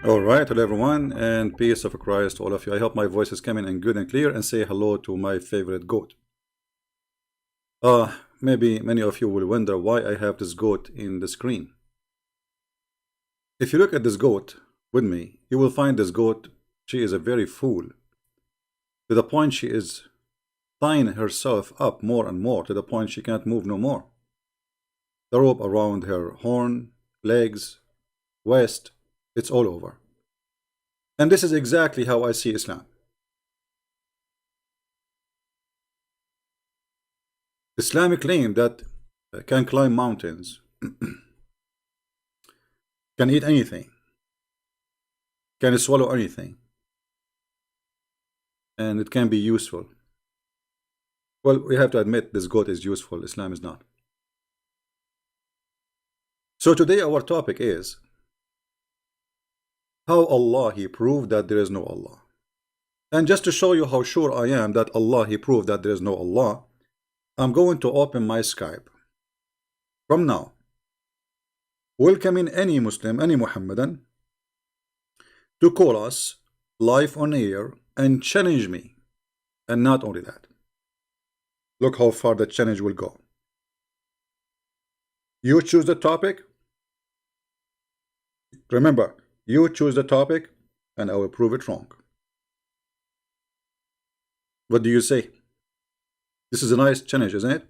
All right, hello everyone, and peace of Christ to all of you. I hope my voice is coming in good and clear, and say hello to my favorite goat. Maybe many of you will wonder why I have this goat in the screen. If you look at this goat with me, you will find this goat, she is a very fool. To the point she is tying herself up more and more, to the point she can't move no more. The rope around her horn, legs, waist, it's all over. And this is exactly how I see Islam. Islamic claim that can climb mountains, can eat anything, can swallow anything, and it can be useful. Well, we have to admit this goat is useful, Islam is not. So today our topic is how Allah He proved that there is no Allah. And just to show you how sure I am that Allah He proved that there is no Allah, I'm going to open my Skype from now, welcoming any Muslim, any Muhammadan, to call us live on air and challenge me. And not only that, look how far the challenge will go. You choose the topic. Remember, you choose the topic and I will prove it wrong. What do you say? This is a nice challenge, isn't it?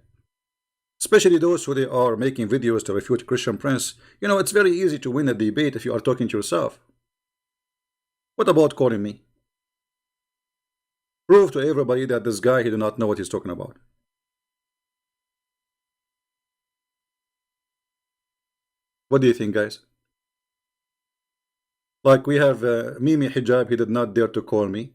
Especially those who they are making videos to refute Christian Prince. You know, it's very easy to win a debate if you are talking to yourself. What about calling me? Prove to everybody that this guy, he do not know what he's talking about. What do you think, guys? Like we have Mimi Hijab, he did not dare to call me.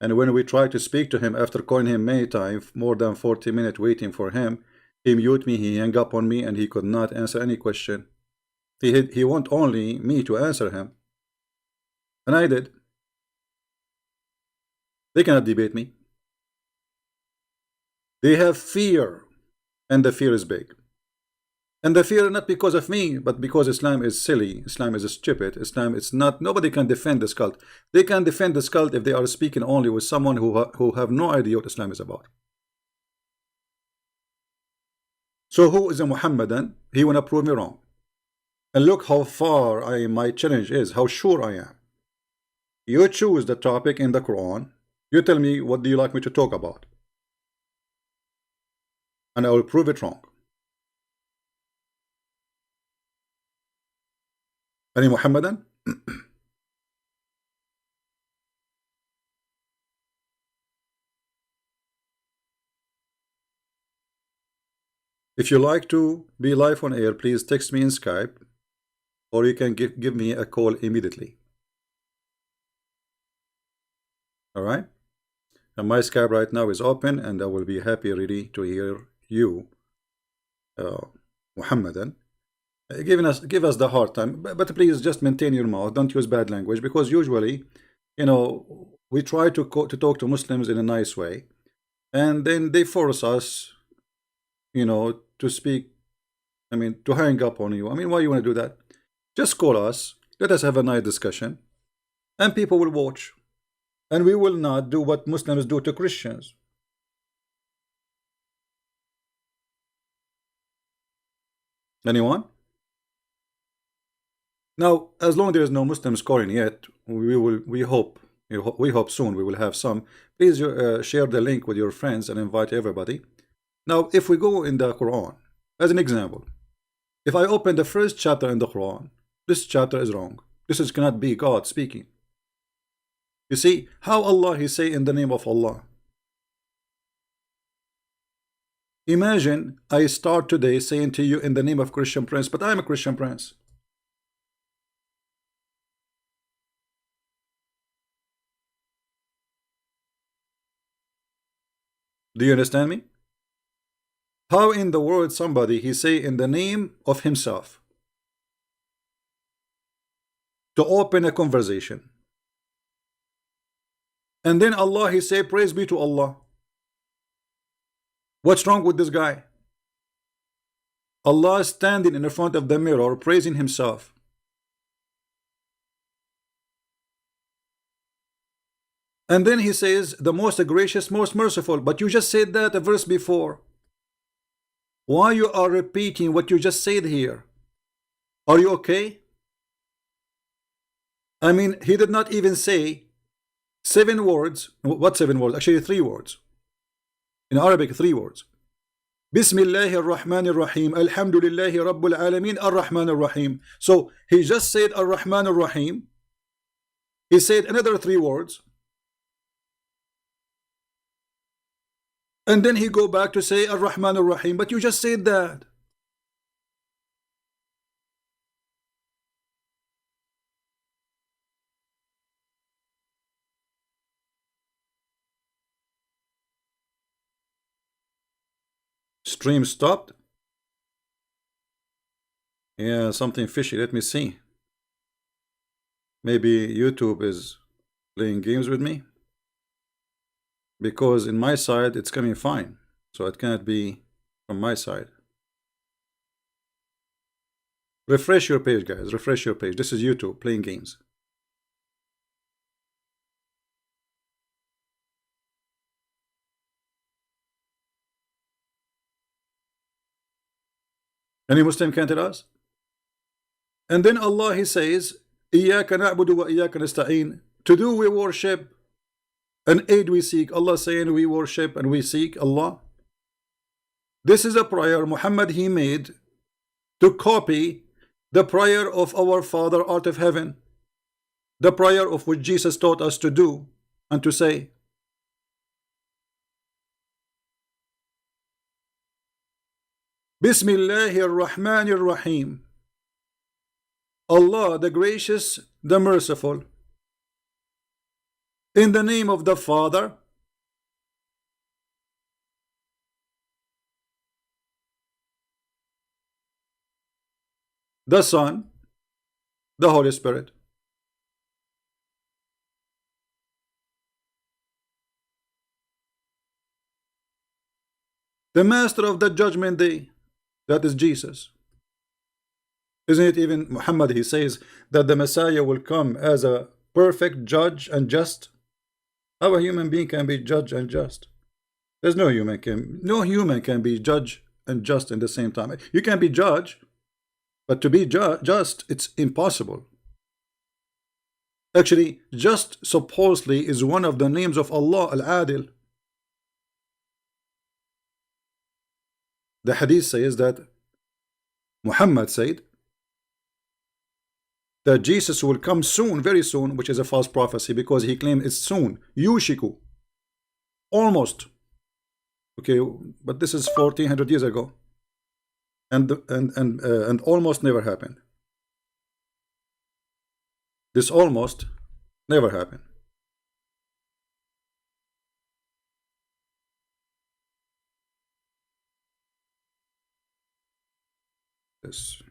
And when we tried to speak to him after calling him many times, more than 40 minutes waiting for him, he mute me, he hung up on me, and he could not answer any question. He want only me to answer him. And I did. They cannot debate me. They have fear, and the fear is big. And the fear not because of me, but because Islam is silly, Islam is stupid, Islam is not, nobody can defend this cult. They can defend this cult if they are speaking only with someone who have no idea what Islam is about. So who is a Muhammadan? He wanna prove me wrong. And look how far my challenge is, how sure I am. You choose the topic in the Quran, you tell me what do you like me to talk about, and I will prove it wrong. Any Muhammadan? If you like to be live on air, please text me in Skype, or you can give me a call immediately. All right? And my Skype right now is open, and I will be happy really to hear you, Muhammadan. Give us the hard time, but please just maintain your mouth. Don't use bad language, because usually, you know, we try to talk to Muslims in a nice way, and then they force us, you know, to speak. I mean, to hang up on you. I mean, why you want to do that? Just call us. Let us have a nice discussion, and people will watch, and we will not do what Muslims do to Christians. Anyone? Now, as long as there is no Muslims calling yet, we hope soon we will have some. Please share the link with your friends and invite everybody. Now, if we go in the Quran, as an example, if I open the first chapter in the Quran, this chapter is wrong. This cannot be God speaking. You see how Allah He say in the name of Allah. Imagine I start today saying to you in the name of Christian Prince, but I'm a Christian Prince. Do you understand me? How in the world somebody he say in the name of himself to open a conversation, and then Allah he say praise be to Allah? What's wrong with this guy? Allah standing in the front of the mirror praising himself. And then he says, the most gracious, most merciful. But you just said that a verse before. Why you are repeating what you just said here? Are you okay? I mean, he did not even say 7 words. What 7 words? Actually 3 words. In Arabic, 3 words. Bismillah ar-Rahman ar-Rahim. Alhamdulillahi Rabbil Alameen ar-Rahman ar-Rahim. So he just said ar-Rahman ar-Rahim. He said another 3 words. And then he go back to say ar-Rahman ar-Rahim. But you just said that. Stream stopped. Yeah, something fishy. Let me see. Maybe YouTube is playing games with me. Because in my side it's coming fine. So it cannot be from my side. Refresh your page, guys. Refresh your page. This is YouTube playing games. Any Muslim can tell us? And then Allah, he says, إِيَّاكَ نَعْبُدُ وَإِيَّاكَ نَسْتَعِينُ. To do we worship and aid we seek. Allah saying we worship and we seek Allah. This is a prayer Muhammad he made to copy the prayer of our Father out of heaven. The prayer of which Jesus taught us to do and to say. Bismillahir Rahmanir Rahim. Allah the gracious, the merciful. In the name of the Father, the Son, the Holy Spirit. The Master of the Judgment Day, that is Jesus. Isn't it even Muhammad, he says that the Messiah will come as a perfect judge and just. How a human being can be judge and just? There's no human can be judge and just in the same time. You can be judge, but to be just, it's impossible. Actually, just supposedly is one of the names of Allah, Al-Adil. The hadith says that Muhammad said that Jesus will come soon, very soon, which is a false prophecy because he claimed it's soon. Yushiku. Almost. Okay, but this is 1400 years ago. And almost never happened. This almost never happened. Yes.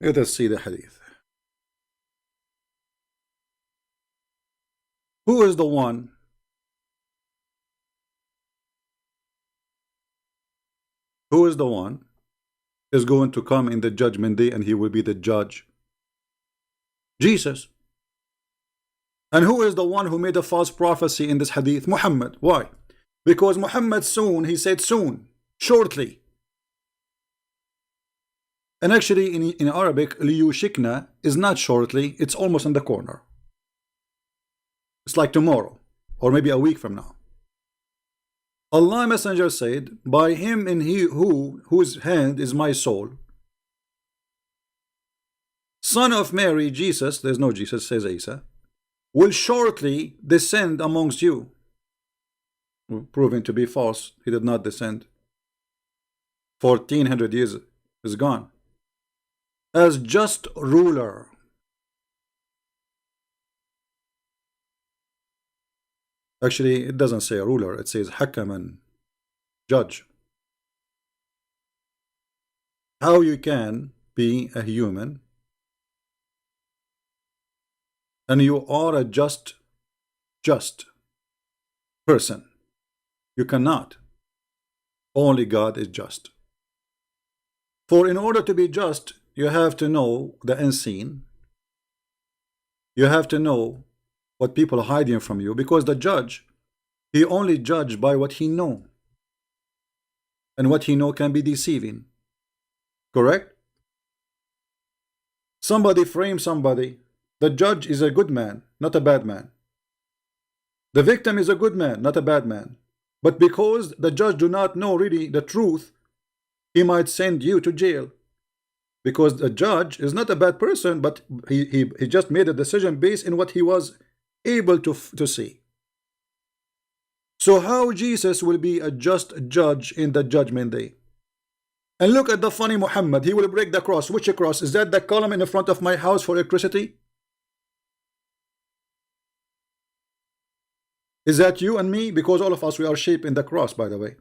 Let us see the hadith. Who is the one is going to come in the judgment day and he will be the judge? Jesus. And who is the one who made a false prophecy in this hadith? Muhammad. Why? Because Muhammad soon, he said soon, shortly. And actually in Arabic, liyushikna is not shortly, it's almost in the corner. It's like tomorrow, or maybe a week from now. Allah Messenger said, by him in he whose hand is my soul. Son of Mary, Jesus, there's no Jesus, says Isa, will shortly descend amongst you. Proving to be false, he did not descend. 1400 years is gone. As just ruler. Actually, it doesn't say ruler, it says hakaman, judge. How you can be a human and you are a just person? You cannot. Only God is just. For in order to be just, you have to know the unseen. You have to know what people are hiding from you, because the judge, he only judge by what he know, and what he know can be deceiving. Correct? Somebody frames somebody. The judge is a good man, not a bad man. The victim is a good man, not a bad man. But because the judge do not know really the truth, he might send you to jail. Because the judge is not a bad person, but he just made a decision based on what he was able to see. So how Jesus will be a just judge in the judgment day? And look at the funny Muhammad. He will break the cross. Which cross? Is that the column in the front of my house for electricity? Is that you and me? Because all of us, we are shaped in the cross, by the way.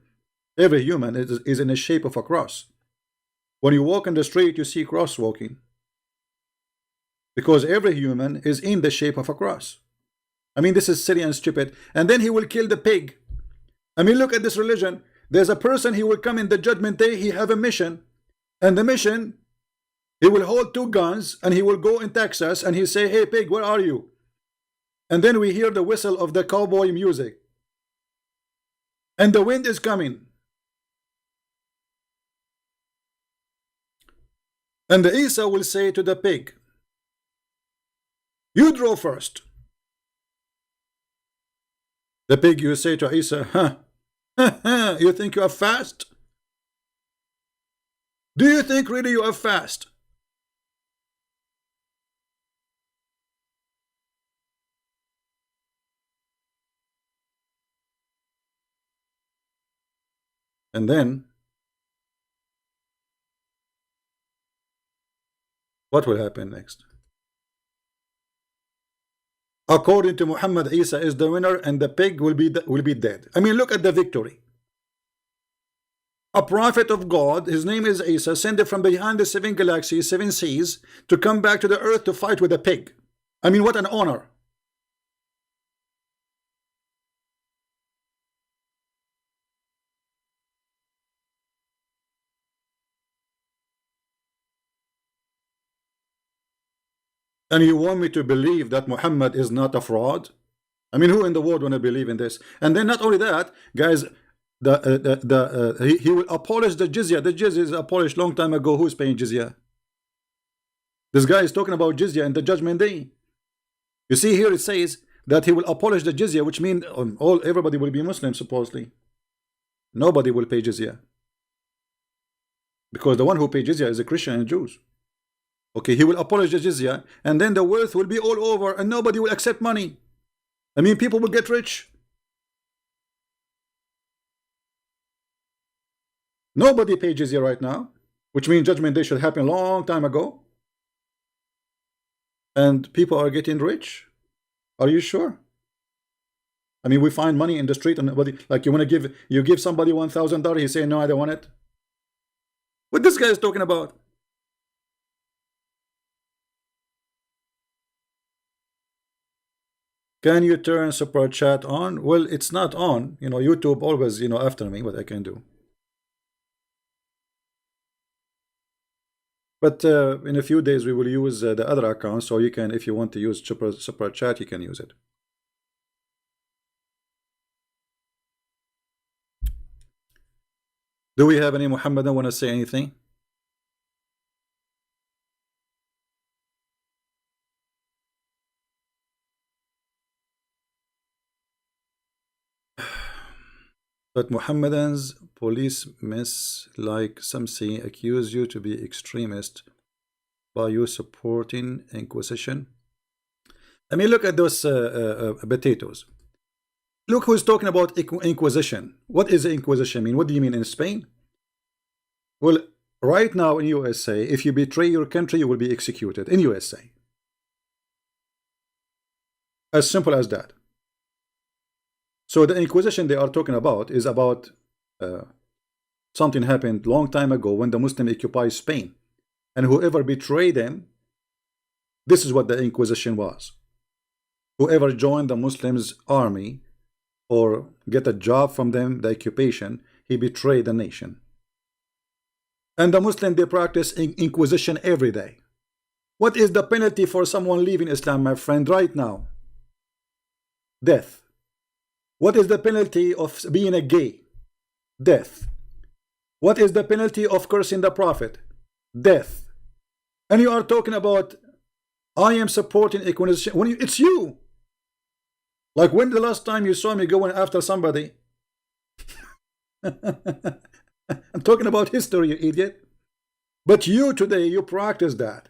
Every human is in the shape of a cross. When you walk in the street, you see cross walking. Because every human is in the shape of a cross. I mean, this is silly and stupid. And then he will kill the pig. I mean, look at this religion. There's a person, he will come in the judgment day, he have a mission. And the mission, he will hold 2 guns and he will go in Texas and he say, hey pig, where are you? And then we hear the whistle of the cowboy music. And the wind is coming. And the Isa will say to the pig, you draw first. The pig, you say to Isa, huh? You think you are fast? Do you think really you are fast? And then what will happen next? According to Muhammad, Isa is the winner and the pig will be dead. I mean, look at the victory. A prophet of God, his name is Isa, sent it from behind the 7 galaxies, 7 seas, to come back to the earth to fight with a pig. I mean, what an honor. And you want me to believe that Muhammad is not a fraud? I mean, who in the world want to believe in this? And then not only that, guys, he will abolish the jizya. The jizya is abolished long time ago. Who's paying jizya? This guy is talking about jizya in the judgment day. You see here it says that he will abolish the jizya, which means everybody will be Muslim supposedly. Nobody will pay jizya. Because the one who pays jizya is a Christian and Jews. Okay, he will abolish the jizya, and then the wealth will be all over, and nobody will accept money. I mean, people will get rich. Nobody pays jizya right now, which means judgment day should happen a long time ago. And people are getting rich. Are you sure? I mean, we find money in the street, and nobody, like, you give somebody $1,000, he say no, I don't want it. What this guy is talking about? Can you turn super chat on? Well, it's not on. You know, YouTube always, you know, after me, what I can do. But in a few days, we will use the other account, so you can, if you want to use super chat, you can use it. Do we have any Muhammadan want to say anything? But Muhammadans, police miss like something, accuse you to be extremist by you supporting Inquisition. I mean, look at those potatoes. Look who's talking about Inquisition. What is the Inquisition mean? What do you mean in Spain? Well, right now in USA, if you betray your country, you will be executed in USA. As simple as that. So the Inquisition they are talking about is about something happened long time ago when the Muslim occupied Spain, and whoever betrayed them, this is what the Inquisition was. Whoever joined the Muslims army or get a job from them, the occupation, he betrayed the nation. And the Muslim, they practice inquisition every day. What is the penalty for someone leaving Islam, my friend, right now? Death. What is the penalty of being a gay? Death. What is the penalty of cursing the Prophet? Death. And you are talking about, I am supporting inquisition. When it's you. Like, when the last time you saw me going after somebody? I'm talking about history, you idiot. But you today, you practice that.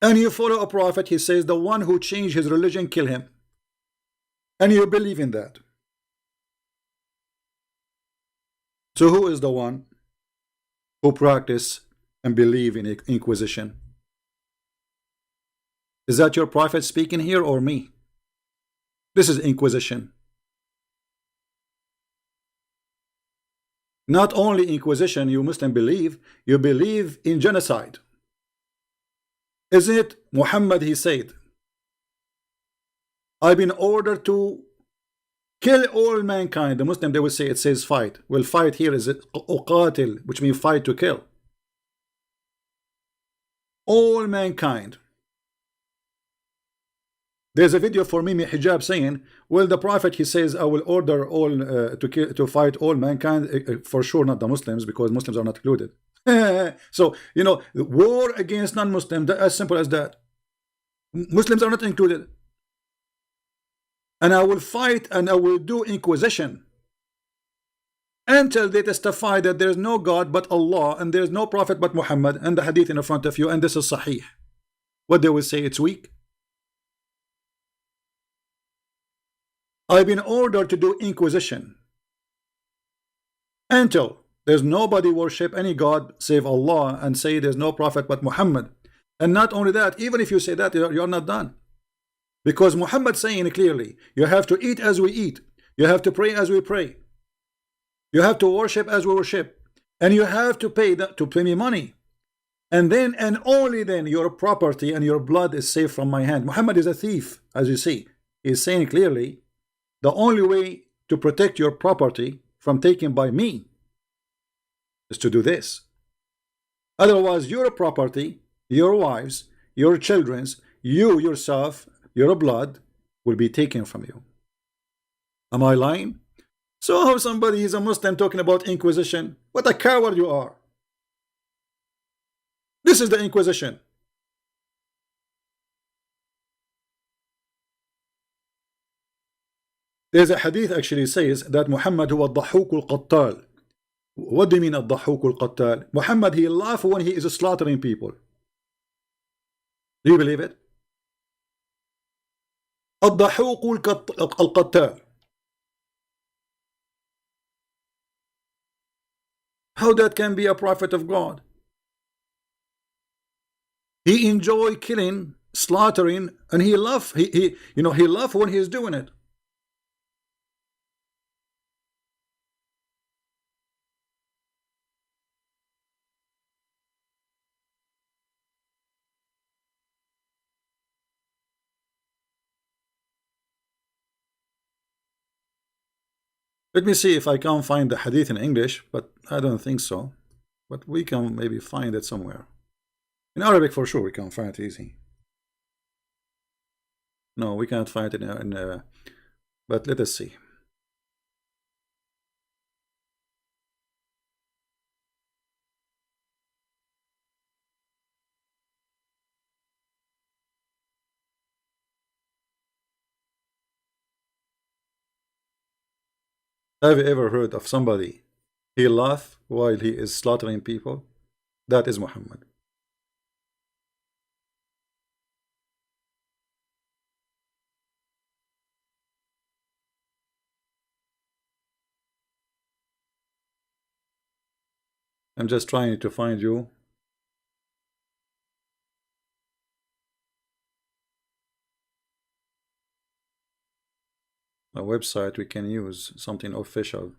And you follow a prophet, he says, the one who changed his religion, kill him. And you believe in that. So who is the one who practice and believe in inquisition? Is that your prophet speaking here or me? This is inquisition. Not only inquisition, you Muslim believe, you believe in genocide. Isn't it Muhammad, he said, I've been ordered to kill all mankind. The Muslim, they will say, it says fight. Well, fight here is uqatil, which means fight to kill. All mankind. There's a video for Mimi Hijab saying, well, the Prophet, he says, I will order all to fight all mankind, for sure not the Muslims, because Muslims are not included. So, you know, war against non-Muslims, as simple as that. Muslims are not included. And I will fight and I will do inquisition until they testify that there is no God but Allah and there is no Prophet but Muhammad, and the hadith in front of you, and this is sahih. What they will say, it's weak. I've been ordered to do inquisition until there's nobody worship any God save Allah, and say there's no Prophet but Muhammad. And not only that, even if you say that, you're not done. Because Muhammad saying clearly, you have to eat as we eat, you have to pray as we pray, you have to worship as we worship, and you have to pay me money. And then and only then your property and your blood is safe from my hand. Muhammad is a thief, as you see. He's saying clearly, the only way to protect your property from taken by me is to do this. Otherwise, your property, your wives, your children's, you yourself, your blood will be taken from you. Am I lying? So how somebody is a Muslim talking about inquisition? What a coward you are. This is the inquisition. There's a hadith actually says that Muhammad huwa ad-dahhuk al-qattal. What do you mean ad-dahhuk al-qattal? Muhammad, he laughs when he is slaughtering people. Do you believe it? Ad-dahhuk al-qattal. How that can be a prophet of God? He enjoy killing, slaughtering, and he love he love when he's doing it. Let me see if I can find the hadith in English, but I don't think so. But we can maybe find it somewhere. In Arabic, for sure, we can find it easy. No, we can't find it but let us see. Have you ever heard of somebody he laugh while he is slaughtering people? That is Muhammad. I'm just trying to find you. A website we can use, something official.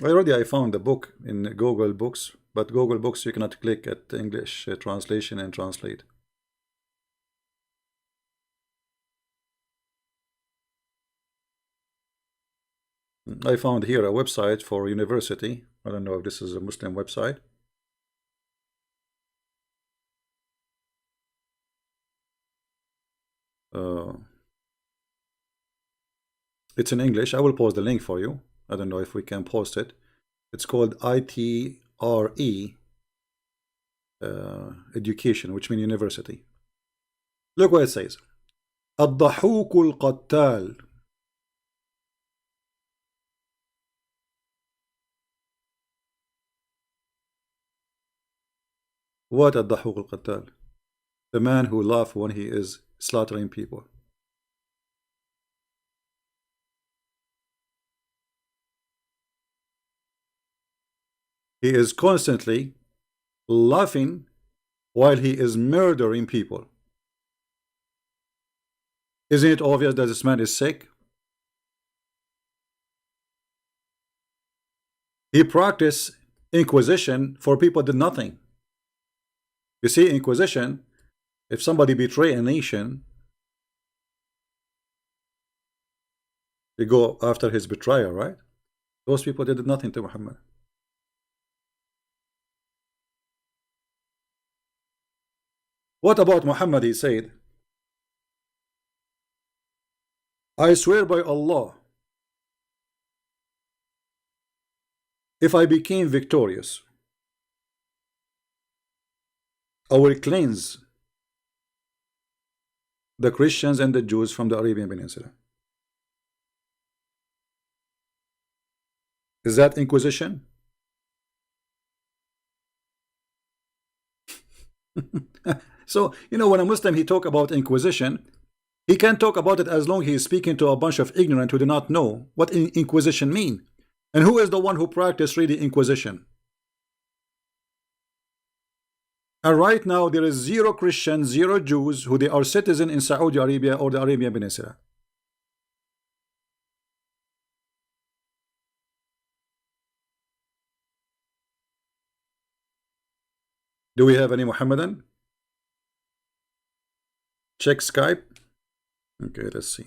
I found the book in Google Books, but Google Books you cannot click at English translation and translate. I found here a website for university. I don't know if this is a Muslim website. It's in English. I will post the link for you. I don't know if we can post it. It's called ITRE education, which means university. Look what it says. الضحوك القتال. What الضحوك القتال? The man who laughs when he is slaughtering people. He is constantly laughing while he is murdering people. Isn't it obvious that this man is sick? He practiced inquisition for people who did nothing. You see, inquisition, if somebody betray a nation, they go after his betrayer, right? Those people did nothing to Muhammad. What about Muhammad? He said, I swear by Allah, if I became victorious, I will cleanse the Christians and the Jews from the Arabian Peninsula. Is that inquisition? So, you know, when a Muslim, he talk about inquisition, he can talk about it as long as he is speaking to a bunch of ignorant who do not know what inquisition mean. And who is the one who practiced really inquisition? And right now there is 0 Christians, 0 Jews who they are citizen in Saudi Arabia or the Arabian Peninsula. Do we have any Muhammadan? Check Skype. Okay, let's see.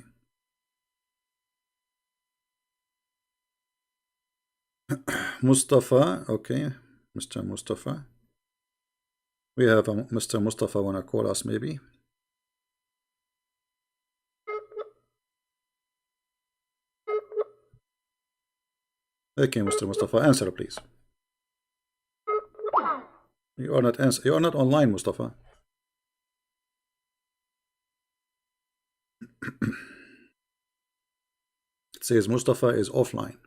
Mustafa, okay, Mr. Mustafa. We have a Mr. Mustafa wanna call us maybe. Okay, Mr. Mustafa, answer please. You are not you are not online, Mustafa. It says Mustafa is offline.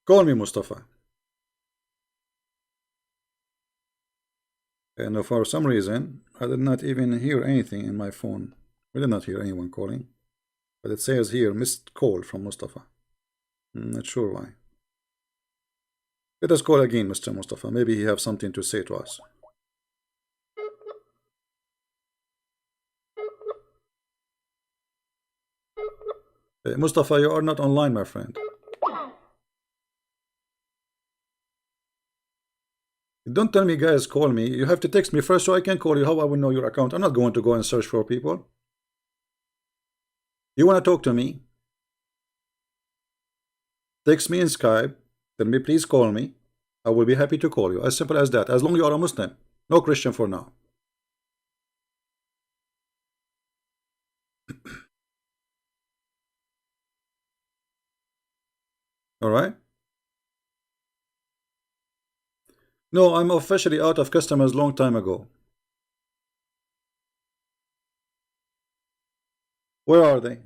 Call me Mustafa. And for some reason I did not even hear anything in my phone. We did not hear anyone calling. But it says here missed call from Mustafa. I'm not sure why. Let us call again, Mr. Mustafa. Maybe he has something to say to us. Mustafa, you are not online, my friend. Don't tell me guys call me. You have to text me first so I can call you. How I will know your account? I'm not going to go and search for people. You want to talk to me? Text me in Skype. Tell me please call me. I will be happy to call you. As simple as that. As long as you are a Muslim. No Christian for now. Alright? No, I'm officially out of customers long time ago. Where are they?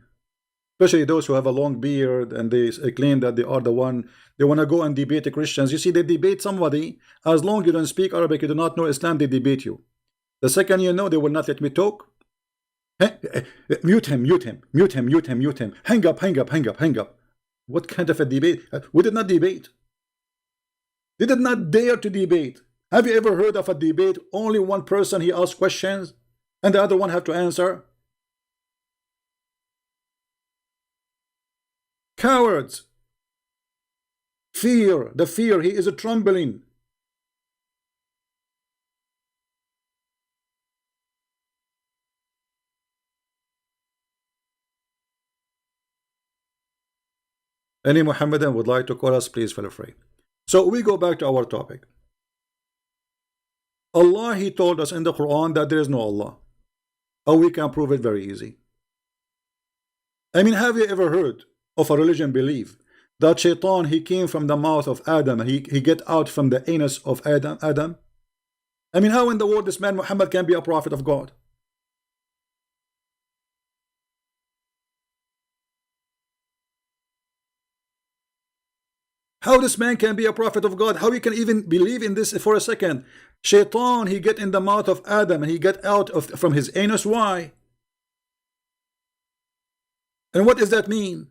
Especially those who have a long beard and they claim that they are the one. They want to go and debate the Christians. You see, they debate somebody. As long as you don't speak Arabic, you do not know Islam, they debate you. The second you know, they will not let me talk. Mute him, mute him, mute him, mute him, mute him. Hang up, hang up, hang up, hang up. What kind of a debate? We did not debate. They did not dare to debate. Have you ever heard of a debate? Only one person, he asks questions and the other one have to answer. Cowards. Fear. The fear. He is a trembling. Any Muhammadan would like to call us, please feel free. So we go back to our topic. Allah, He told us in the Quran that there is no Allah. Oh, we can prove it very easy. I mean, have you ever heard of a religion belief that Shaitan, he came from the mouth of Adam, and he get out from the anus of Adam? I mean, how in the world this man Muhammad can be a prophet of God? How this man can be a prophet of God? How you can even believe in this for a second? Shaitan, he get in the mouth of Adam and he get out from his anus. Why? And what does that mean?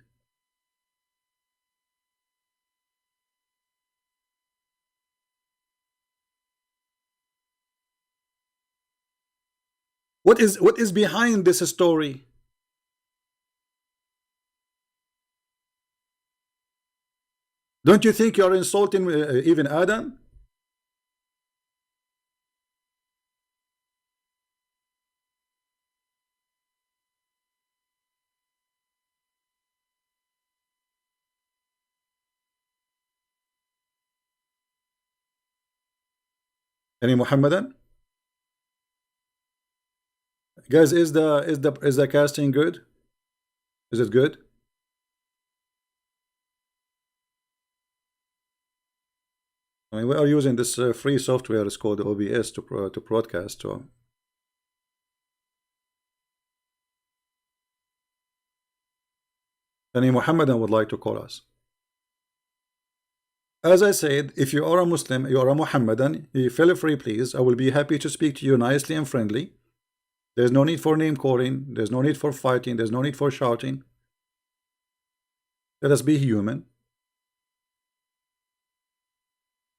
What is behind this story? Don't you think you are insulting even Adam? Any Muhammadan? Guys, is the casting good? Is it good? I mean, we are using this free software. It's called OBS to broadcast to. Any Muhammadan would like to call us. As I said, if you are a Muslim, you are a Muhammadan, you feel free, please. I will be happy to speak to you nicely and friendly. There's no need for name calling. There's no need for fighting. There's no need for shouting. Let us be human.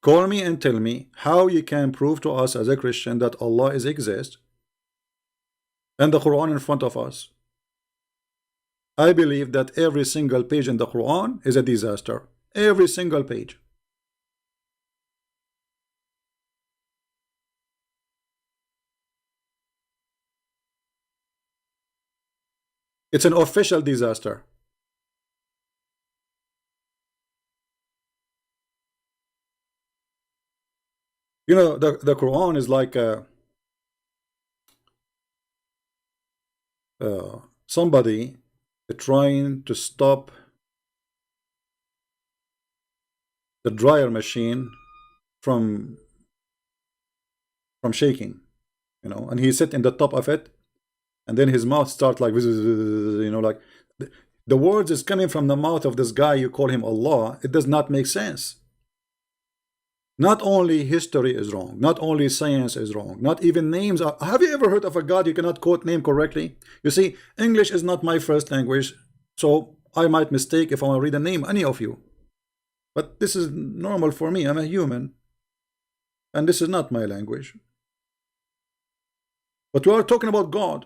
Call me and tell me how you can prove to us as a Christian that Allah is exist and the Quran in front of us. I believe that every single page in the Quran is a disaster. Every single page. It's an official disaster. You know, the Quran is like somebody trying to stop the dryer machine from shaking, you know, and he sit in the top of it, and then his mouth starts like, you know, like the words is coming from the mouth of this guy. You call him Allah. It does not make sense. Not only history is wrong, not only science is wrong, not even names are. Have you ever heard of a God you cannot quote name correctly? You see, English is not my first language, so I might mistake if I want to read a name, any of you. But this is normal for me. I'm a human, and this is not my language. But we are talking about God.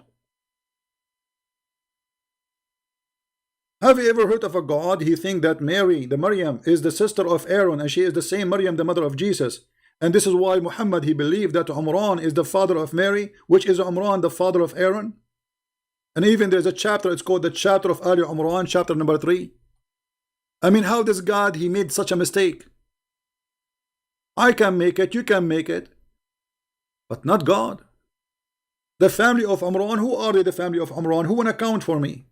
Have you ever heard of a God? He think that Mary, the Maryam, is the sister of Aaron, and she is the same Maryam, the mother of Jesus. And this is why Muhammad, he believed that Umran is the father of Mary, which is Umran the father of Aaron. And even there's a chapter, it's called the chapter of Ali Umran, chapter number 3. I mean, how does God, he made such a mistake? I can make it, you can make it, but not God. The family of Umran, who are they, the family of Umran? Who want to count for me?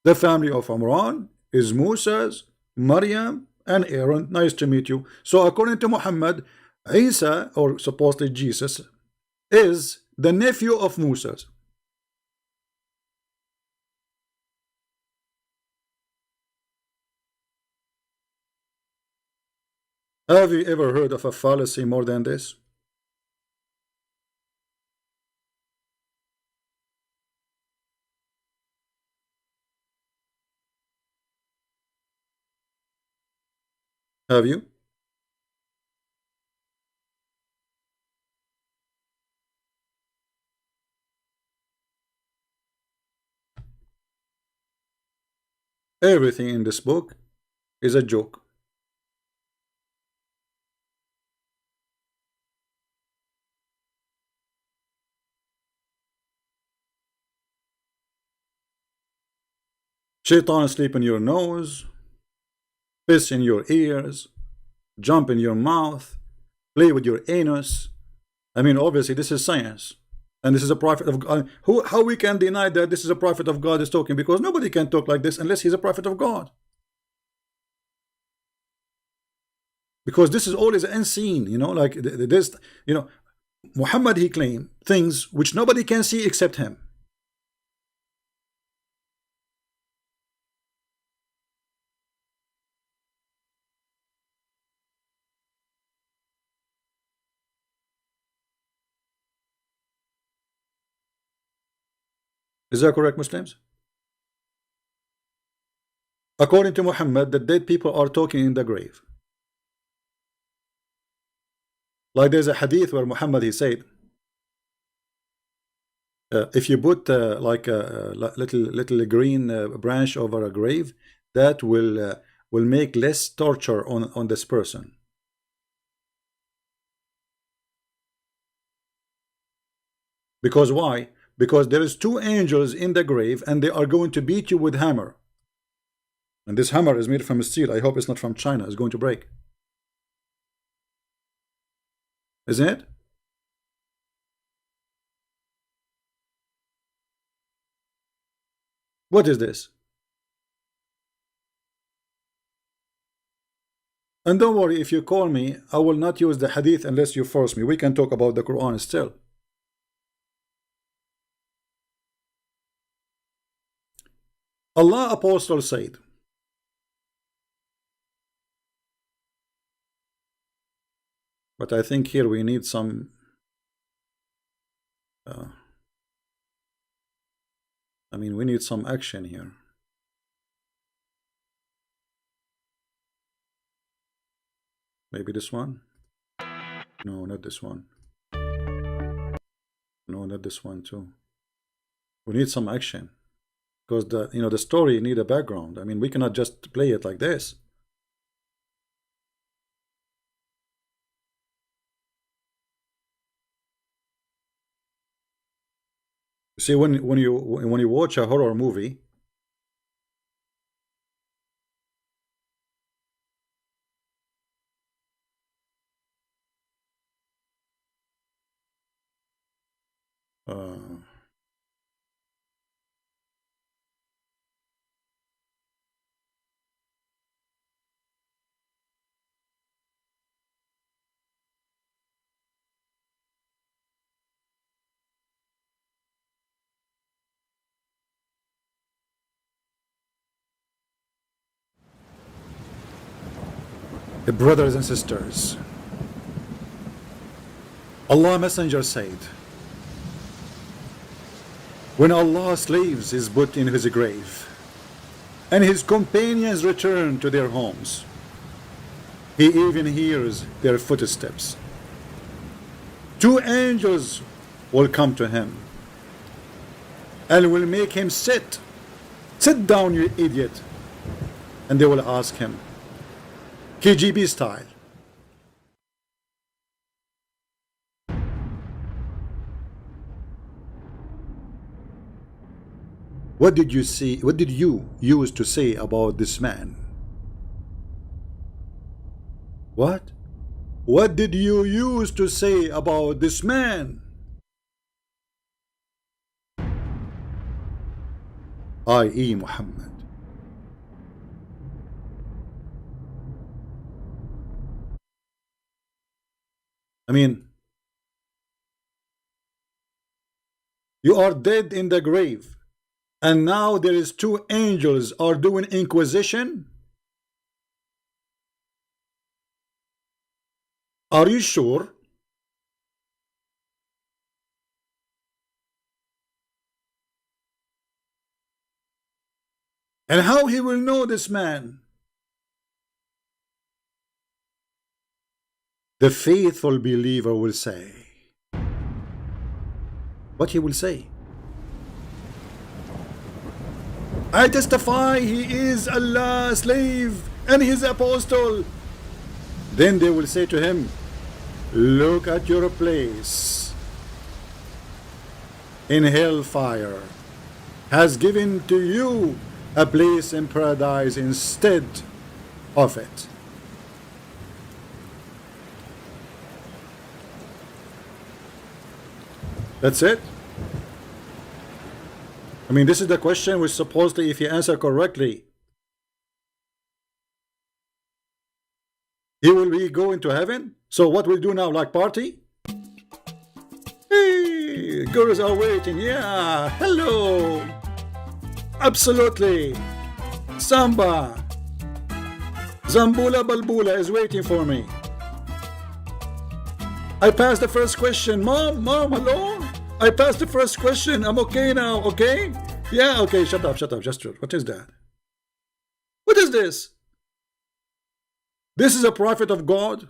The family of Umran is Moses, Maryam, and Aaron. Nice to meet you. So according to Muhammad, Isa, or supposedly Jesus, is the nephew of Moses. Have you ever heard of a fallacy more than this? Have you? Everything in this book is a joke. Shaitan sleep in your nose, piss in your ears, jump in your mouth, play with your anus. I mean, obviously, this is science. And this is a prophet of God. How we can deny that this is a prophet of God is talking? Because nobody can talk like this unless he's a prophet of God. Because this is always unseen, you know, like this, you know, Muhammad, he claimed things which nobody can see except him. Is that correct, Muslims? According to Muhammad, the dead people are talking in the grave. Like there's a hadith where Muhammad, he said, if you put like a little green branch over a grave, that will make less torture on this person. Because why? Because there is two angels in the grave and they are going to beat you with hammer. And this hammer is made from steel. I hope it's not from China. It's going to break. Isn't it? What is this? And don't worry, if you call me, I will not use the hadith unless you force me. We can talk about the Quran still. Allah Apostle said, but I think here we need some I mean, we need some action here. Maybe this one? No, not this one. No, not this one too. We need some action. Because the story need a background. I mean, we cannot just play it like this. See, when you watch a horror movie, the brothers and sisters, Allah Messenger said, when Allah's slaves is put in his grave and his companions return to their homes, he even hears their footsteps. Two angels will come to him and will make him sit down, you idiot. And they will ask him, KGB style, what did you see? What did you use to say about this man? What? What did you use to say about this man? i.e. Muhammad. I mean, you are dead in the grave, and now there is two angels are doing inquisition. Are you sure? And how he will know this man? The faithful believer will say. What he will say? I testify he is Allah's slave and his apostle. Then they will say to him, look at your place in hellfire has given to you a place in paradise instead of it. That's it. I mean, this is the question which supposedly, if you answer correctly, he will be going to heaven. So what we'll do now, like party? Hey, girls are waiting. Yeah, hello. Absolutely. Samba. Zambula Balbula is waiting for me. I passed the first question. Mom, hello? I passed the first question. I'm okay now, okay? Yeah, okay, shut up, just what is that? What is this? This is a prophet of God.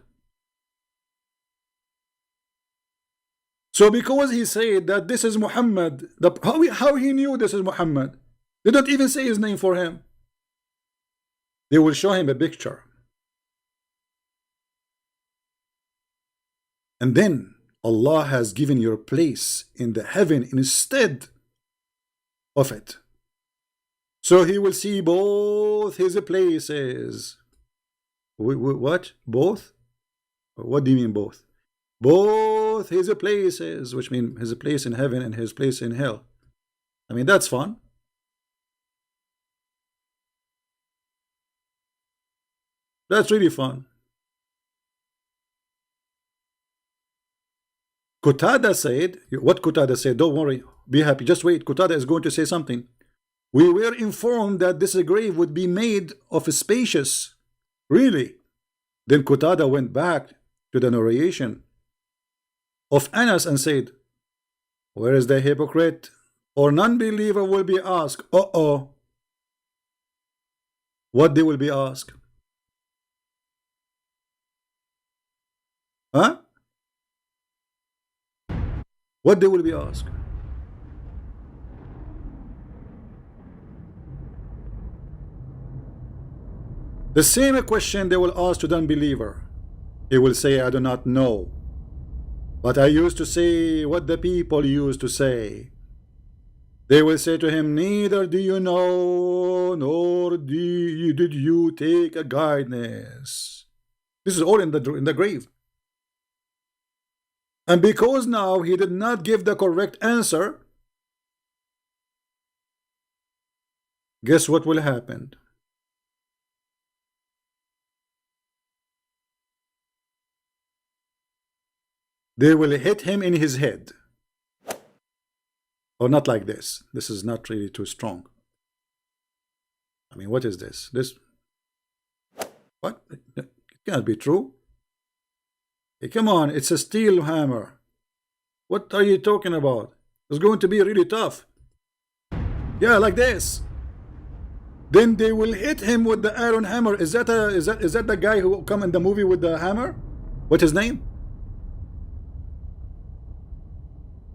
So because he said that this is Muhammad, how he knew this is Muhammad? They don't even say his name for him. They will show him a picture. And then Allah has given your place in the heaven instead of it. So he will see both his places. What? Both? What do you mean both? Both his places, which means his place in heaven and his place in hell. I mean, that's fun. That's really fun. Qatada said, what Qatada said, don't worry, be happy, just wait, Qatada is going to say something. We were informed that this grave would be made of a spacious. Really? Then Qatada went back to the narration of Anas and said, where is the hypocrite or non-believer will be asked? What they will be asked? Huh? What they will be asked? The same question they will ask to the unbeliever. He will say, I do not know. But I used to say what the people used to say. They will say to him, neither do you know, nor did you take a guidance. This is all in the grave. And because now he did not give the correct answer, guess what will happen? They will hit him in his head. Or not like this. This is not really too strong. I mean, what is this? What? It can't be true. Hey, come on, it's a steel hammer. What are you talking about? It's going to be really tough. Yeah, like this. Then they will hit him with the iron hammer. Is that the guy who come in the movie with the hammer? What's his name?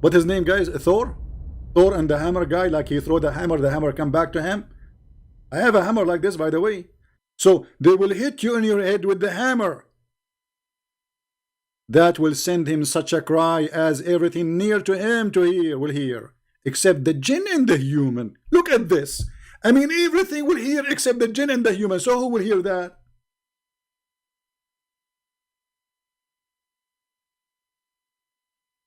What's his name, guys? Thor? Thor and the hammer guy, like he throw the hammer come back to him. I have a hammer like this, by the way. So they will hit you in your head with the hammer. That will send him such a cry as everything near to him will hear, except the jinn and the human. Look at this. I mean, everything will hear except the jinn and the human. So who will hear that?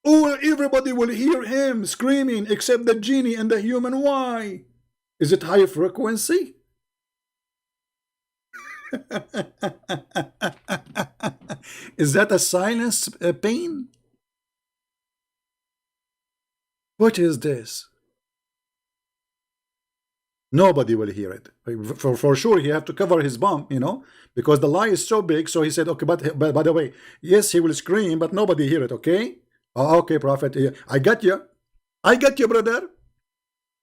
Or everybody will hear him screaming except the genie and the human. Why? Is it high frequency? Is that a silence pain? What is this? Nobody will hear it. For sure, he have to cover his bum, because the lie is so big. So he said, okay, but by the way, yes, he will scream, but nobody hear it, okay? Oh, okay, Prophet, I got you. I got you, brother.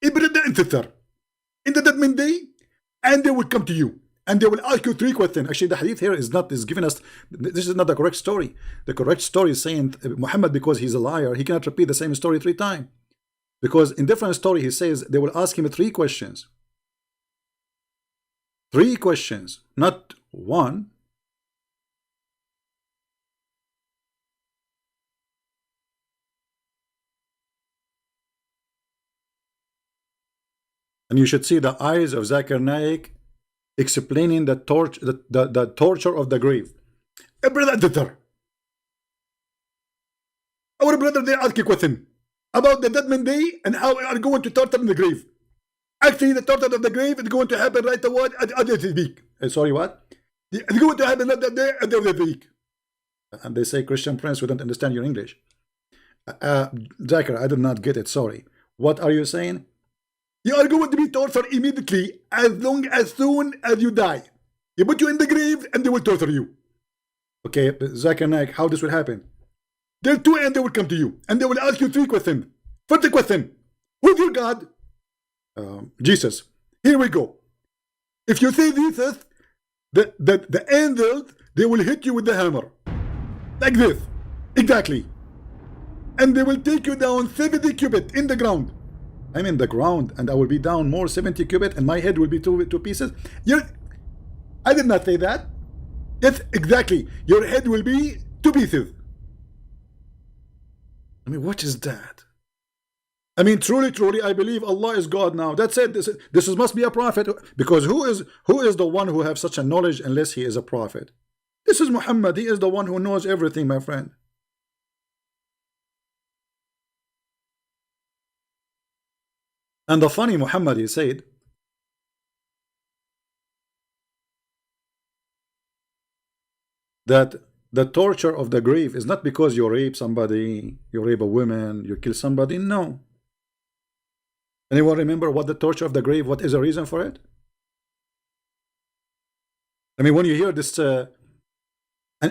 And they will come to you. And they will ask you 3 questions. Actually, the hadith here is giving us, this is not the correct story. The correct story is saying Muhammad, because he's a liar, he cannot repeat the same story 3 times. Because in different story, he says they will ask him 3 questions. 3 questions, not 1. And you should see the eyes of Zakir Naik explaining the torture of the grave. A brother, our brother, they ask with him about the Judgment Day and how we are going to torture in the grave. Actually, the torture of the grave is going to happen right away at the week. Sorry, what? It's going to happen that day at the week. And they say, Christian Prince, we don't understand your English. Zakir, I did not get it, sorry. What are you saying? You are going to be tortured immediately as soon as you die. You put you in the grave and they will torture you. Okay, Zakir Naik, how this will happen? There are two and they will come to you and they will ask you three questions. First question, who's your God? Jesus. Here we go. If you say Jesus, the angels, they will hit you with the hammer. Like this. Exactly. And they will take you down 70 cubits in the ground. I'm in the ground and I will be down more 70 cubits and my head will be two pieces. I did not say that. Yes, exactly. Your head will be 2 pieces. I mean, what is that? I mean, truly, I believe Allah is God now. That's it. This must be a prophet. Because who is the one who have such a knowledge unless he is a prophet? This is Muhammad. He is the one who knows everything, my friend. And the funny Muhammad, he said, that the torture of the grave is not because you rape somebody, you rape a woman, you kill somebody. No. Anyone remember what the torture of the grave, what is the reason for it? I mean, when you hear this, and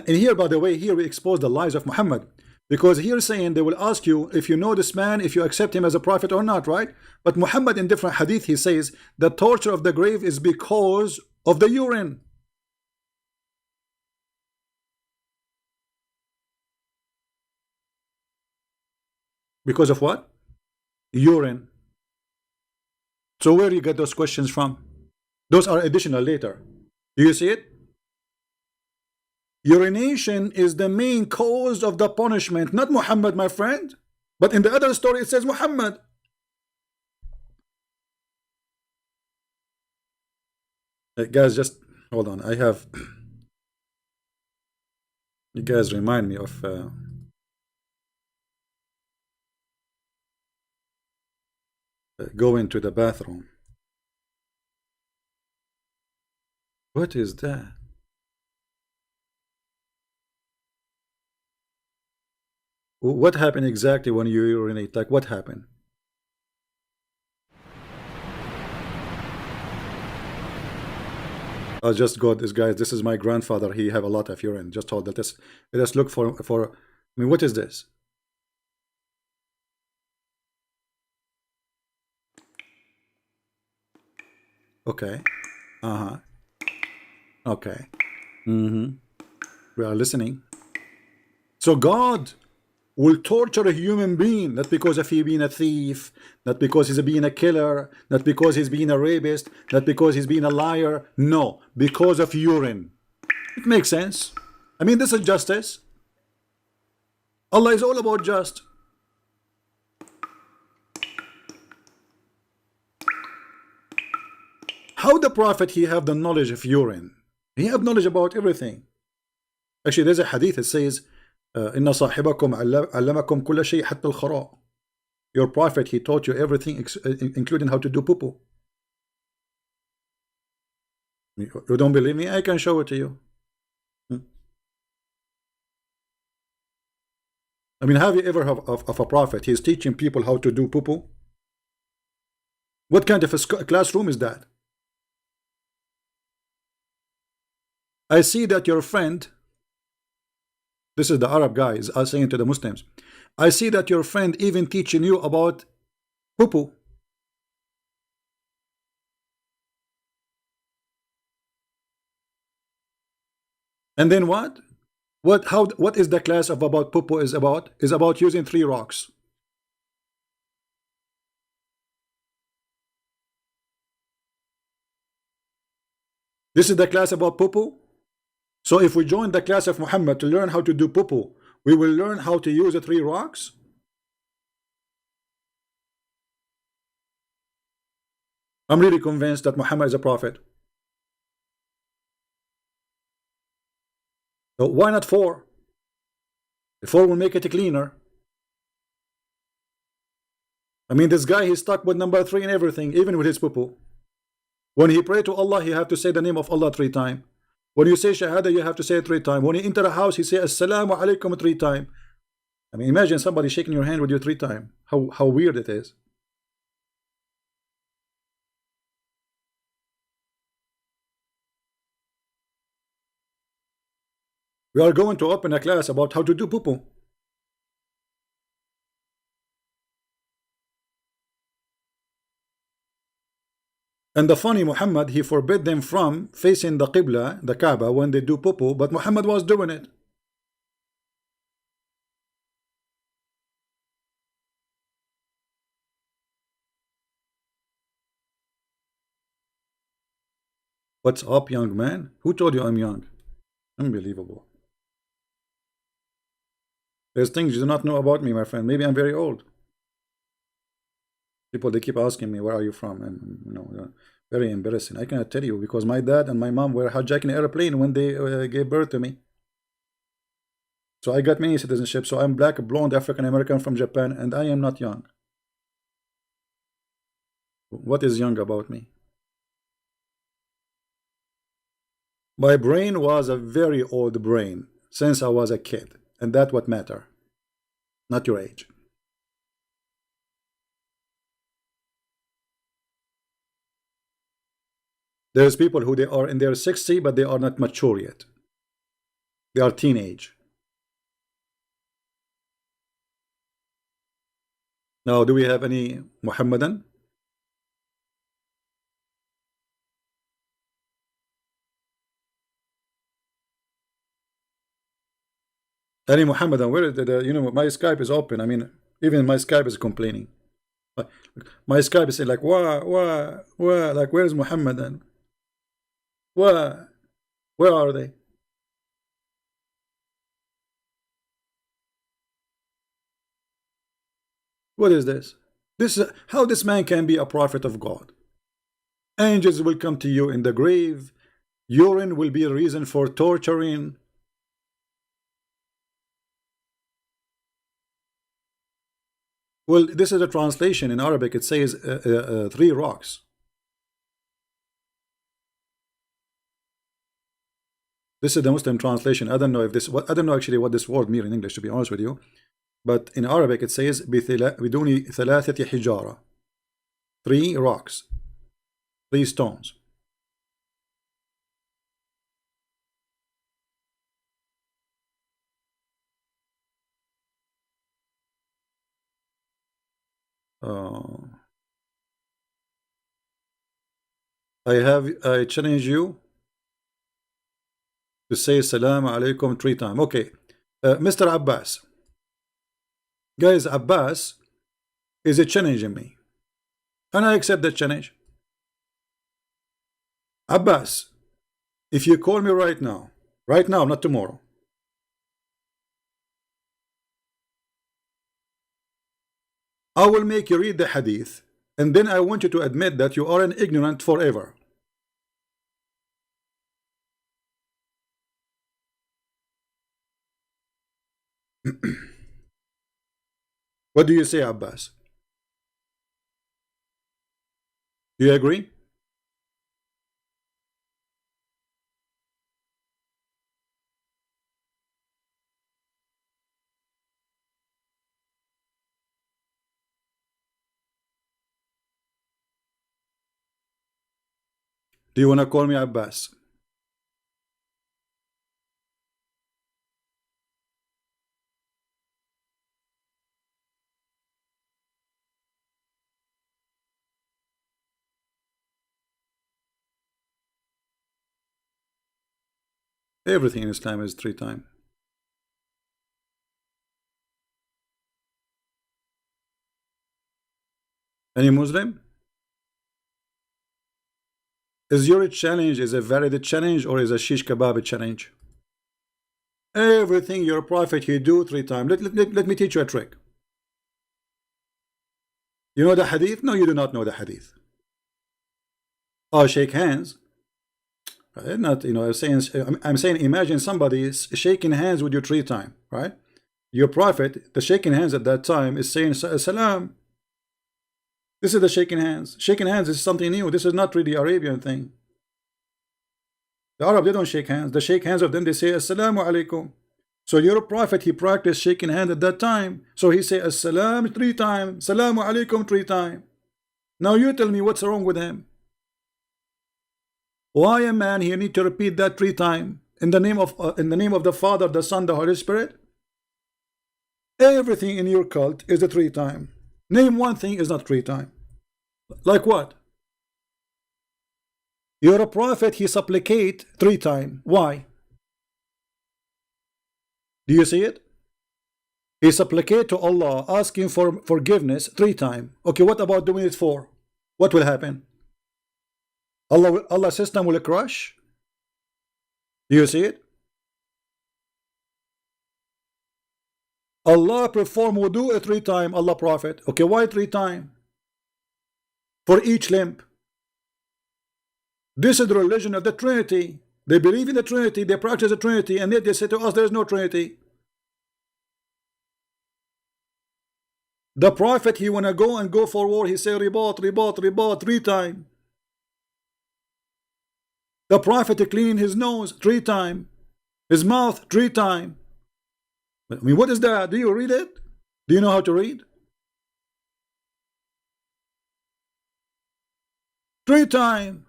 here, by the way, here we expose the lies of Muhammad. Because here saying they will ask you if you know this man, if you accept him as a prophet or not, right? But Muhammad in different hadith, he says the torture of the grave is because of the urine. Because of what? Urine. So where do you get those questions from? Those are additional later. Do you see it? Urination is the main cause of the punishment, not Muhammad, my friend. But in the other story it says Muhammad. Guys, just hold on. I have... You guys remind me of... going to the bathroom. What is that? What happened exactly when you urinate? Like, what happened? I'll just go this, guys. This is my grandfather. He have a lot of urine. Just hold that. Let us look for. I mean, what is this? Okay. Okay. We are listening. So God will torture a human being, not because of he being a thief, not because he's being a killer, not because he's being a rapist, not because he's being a liar. No, because of urine. It makes sense. I mean, this is justice. Allah is all about just. How the Prophet, he have the knowledge of urine? He have knowledge about everything. Actually, there's a hadith that says, إن صاحبكم علمكم كل شيء حتى الخراء. Your prophet, he taught you everything, including how to do poo-poo. You don't believe me? I can show it to you. I mean, have you ever heard of a prophet? He's teaching people how to do poo-poo. What kind of a classroom is that? I see that your friend, this is the Arab guys are saying to the Muslims, I see that your friend even teaching you about poo-poo. And then what? What is the class of about poo-poo is about? Is about using 3 rocks. This is the class about poo-poo. So if we join the class of Muhammad to learn how to do poo-poo, we will learn how to use the 3 rocks. I'm really convinced that Muhammad is a prophet. So why not 4? The 4 will make it cleaner. I mean, this guy, he's stuck with number 3 and everything, even with his poo-poo. When he pray to Allah, he have to say the name of Allah 3 times. When you say Shahada, you have to say it 3 times. When you enter a house, he say Assalamu alaikum 3 times. I mean, imagine somebody shaking your hand with you 3 times. How weird it is. We are going to open a class about how to do poo-poo. And the funny, Muhammad, he forbid them from facing the Qibla, the Kaaba, when they do poo-poo, but Muhammad was doing it. What's up, young man? Who told you I'm young? Unbelievable. There's things you do not know about me, my friend. Maybe I'm very old. People, they keep asking me, where are you from? And you know, very embarrassing. I cannot tell you because my dad and my mom were hijacking an airplane when they gave birth to me. So I got many citizenships. So I'm black, blonde, African American from Japan, and I am not young. What is young about me? My brain was a very old brain since I was a kid, and that's what matter, not your age. There's people who they are in their 60s, but they are not mature yet. They are teenage. Now, do we have any Muhammadan? Any Muhammadan? Where is you know, my Skype is open. I mean, even my Skype is complaining. My Skype is saying like, wah, like, where's Muhammadan? Where are they? What is this? This is how this man can be a prophet of God. Angels will come to you in the grave. Urine will be a reason for torturing. Well, this is a translation in Arabic. It says 3 rocks. This is the Muslim translation. I don't know if this. I don't know actually what this word means in English, to be honest with you. But in Arabic it says بدون ثلاثة حجارة. 3 rocks, 3 stones. I challenge you to say Salam alaikum 3 times. Okay, Mr. Abbas. Guys, Abbas is a challenging me, and I accept that challenge. Abbas, if you call me right now, not tomorrow, I will make you read the hadith, and then I want you to admit that you are an ignorant forever. What do you say, Abbas? Do you agree? Do you want to call me Abbas? Everything in Islam is 3 times. Any Muslim? Is your challenge is a valid challenge or is a shish kebab challenge? Everything your prophet he do 3 times. Let me teach you a trick. You know the hadith? No, you do not know the hadith. Oh, shake hands. Not, I'm saying imagine somebody is shaking hands with you 3 times, right? Your prophet, the shaking hands at that time is saying salam. This is the shaking hands. Shaking hands is something new. This is not really Arabian thing. The Arab, they don't shake hands. The shake hands of them, they say assalamu alaikum. So your prophet, he practiced shaking hands at that time. So he say assalam 3 times, salamu alaikum 3 times. Now you tell me what's wrong with him. Why a man here need to repeat that 3 times in the name of the Father, the Son, the Holy Spirit? Everything in your cult is a 3 times. Name one thing is not 3 times. Like what? You're a prophet, he supplicate 3 times. Why? Do you see it? He supplicate to Allah, asking for forgiveness 3 times. Okay, what about doing it 4? What will happen? Allah's system will crash. Do you see it? Allah perform wudu 3 times, Allah Prophet. Okay, why 3 times? For each limb. This is the religion of the Trinity. They believe in the Trinity, they practice the Trinity, and yet they say to us there is no Trinity. The Prophet, he wanna go for war, he say ribat 3 times. The Prophet clean his nose 3 times, his mouth 3 times. I mean, what is that? Do you read it? Do you know how to read? 3 times.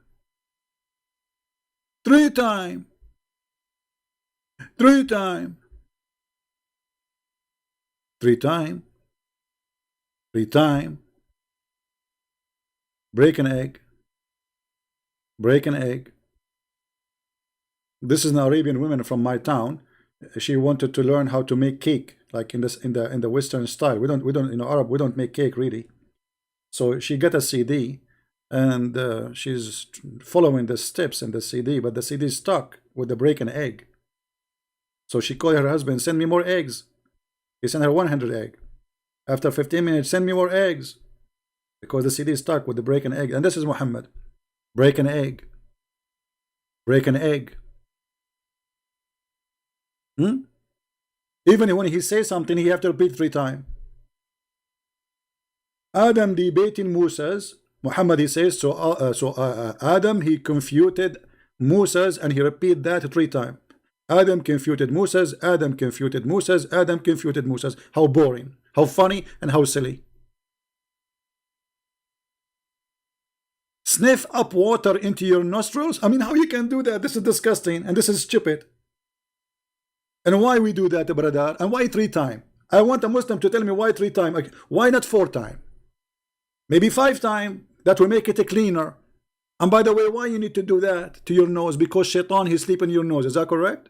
3 times. 3 times. 3 times. 3 times. Break an egg. Break an egg. This is an Arabian woman from my town. She wanted to learn how to make cake, like in the Western style. We don't Arab, we don't make cake really. So she got a CD, and she's following the steps in the CD, but the CD is stuck with the break an egg. So she called her husband, send me more eggs. He sent her 100 eggs. After 15 minutes, send me more eggs, because the CD is stuck with the break an egg. And this is Muhammad. Break an egg. Break an egg. Even when he says something, he have to repeat 3 times. Adam debating Moses. Muhammad, he says, Adam, he confuted Moses, and he repeat that 3 times. Adam confuted Moses, Adam confuted Moses, Adam confuted Moses. How boring, how funny, and how silly. Sniff up water into your nostrils. I mean, how you can do that? This is disgusting, and this is stupid. And why we do that, brother? And why 3 times? I want a Muslim to tell me why 3 times. Like, why not 4 times? Maybe 5 times. That will make it cleaner. And by the way, why you need to do that to your nose? Because Shaitan, he sleep in your nose. Is that correct?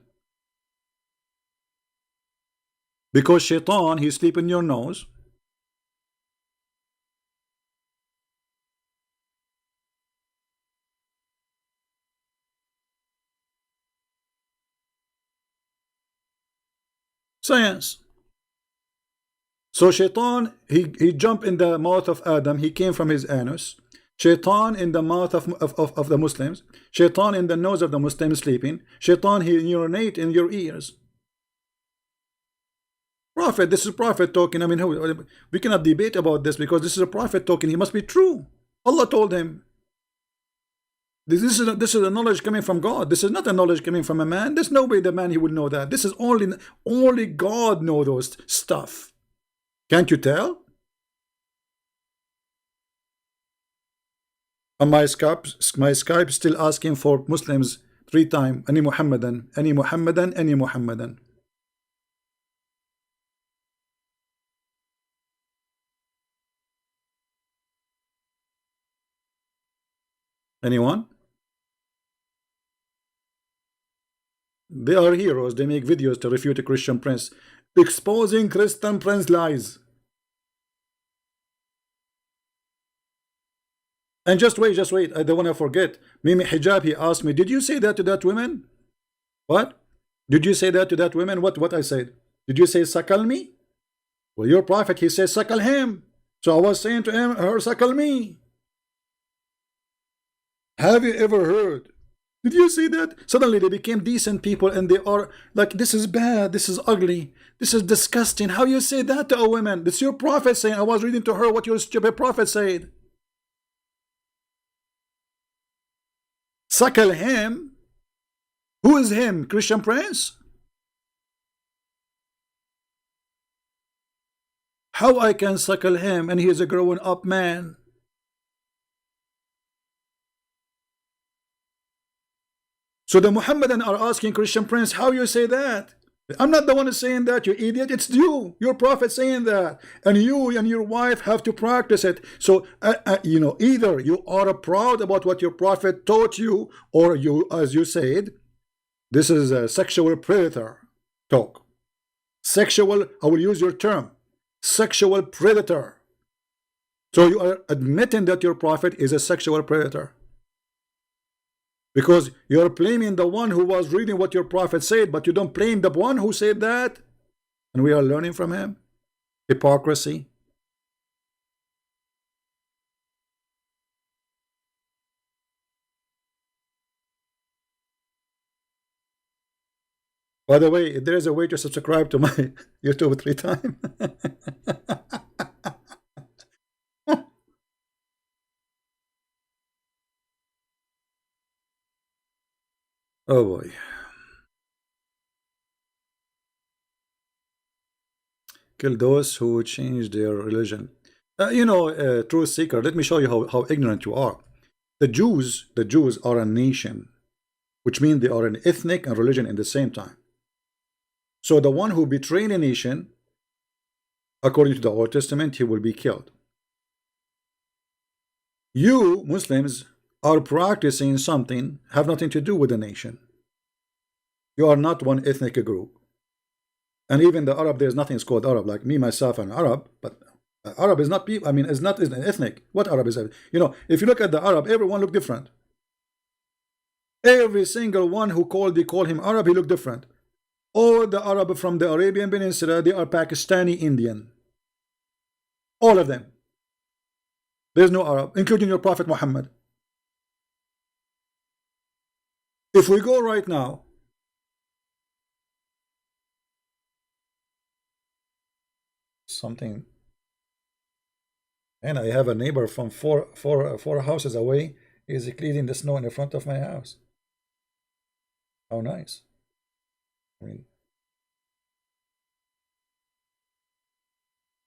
Because Shaitan, he sleep in your nose. Science. So Shaitan, he jumped in the mouth of Adam. He came from his anus. Shaitan in the mouth of the Muslims. Shaitan in the nose of the Muslims sleeping. Shaitan, he urinate in your ears. Prophet, this is Prophet talking. I mean, we cannot debate about this, because this is a Prophet talking. He must be true. Allah told him. This is a knowledge coming from God. This is not a knowledge coming from a man. There's no way the man he would know that. This is only God know those stuff. Can't you tell? And my Skype still asking for Muslims 3 times. Any Muhammadan, any Muhammadan, any Muhammadan. Anyone? They are heroes. They make videos to refute a Christian prince, exposing Christian prince lies. And just wait, I don't want to forget. Mimi Hijab, he asked me, did you say that to that woman? What? Did you say that to that woman? What I said? Did you say suckle me? Well, your prophet, he says suckle him. So I was saying to him, her suckle me. Have you ever heard? Did you see that? Suddenly they became decent people and they are like, this is bad, this is ugly, this is disgusting. How you say that to a woman? This is your prophet saying. I was reading to her what your stupid prophet said. Suckle him? Who is him? Christian Prince? How I can suckle him and he is a growing up man? So the Muhammadan are asking Christian Prince, how you say that? I'm not the one who's saying that, you idiot. It's you, your prophet saying that. And you and your wife have to practice it. So, you know, either you are proud about what your prophet taught you, or you, as you said, this is a sexual predator talk. Sexual, I will use your term, sexual predator. So you are admitting that your prophet is a sexual predator. Because you're blaming the one who was reading what your prophet said, but you don't blame the one who said that. And we are learning from him. Hypocrisy. By the way, if there is a way to subscribe to my YouTube 3 times. Oh boy. Kill those who change their religion. You know, truth seeker, let me show you how ignorant you are. The Jews are a nation, which means they are an ethnic and religion in the same time. So the one who betrayed a nation, according to the Old Testament, he will be killed. You Muslims are practicing something have nothing to do with the nation. You are not one ethnic group. And even the Arab, there's nothing called Arab. Like me, myself, an Arab, but Arab is not people. I mean, is not is an ethnic. What Arab is? You know, if you look at the Arab, everyone look different. Every single one who they call him Arab, he look different. All the Arab from the Arabian Peninsula, they are Pakistani Indian. All of them. There's no Arab, including your Prophet Muhammad. If we go right now, something, and I have a neighbor from four houses away is cleaning the snow in the front of my house. How nice. I mean,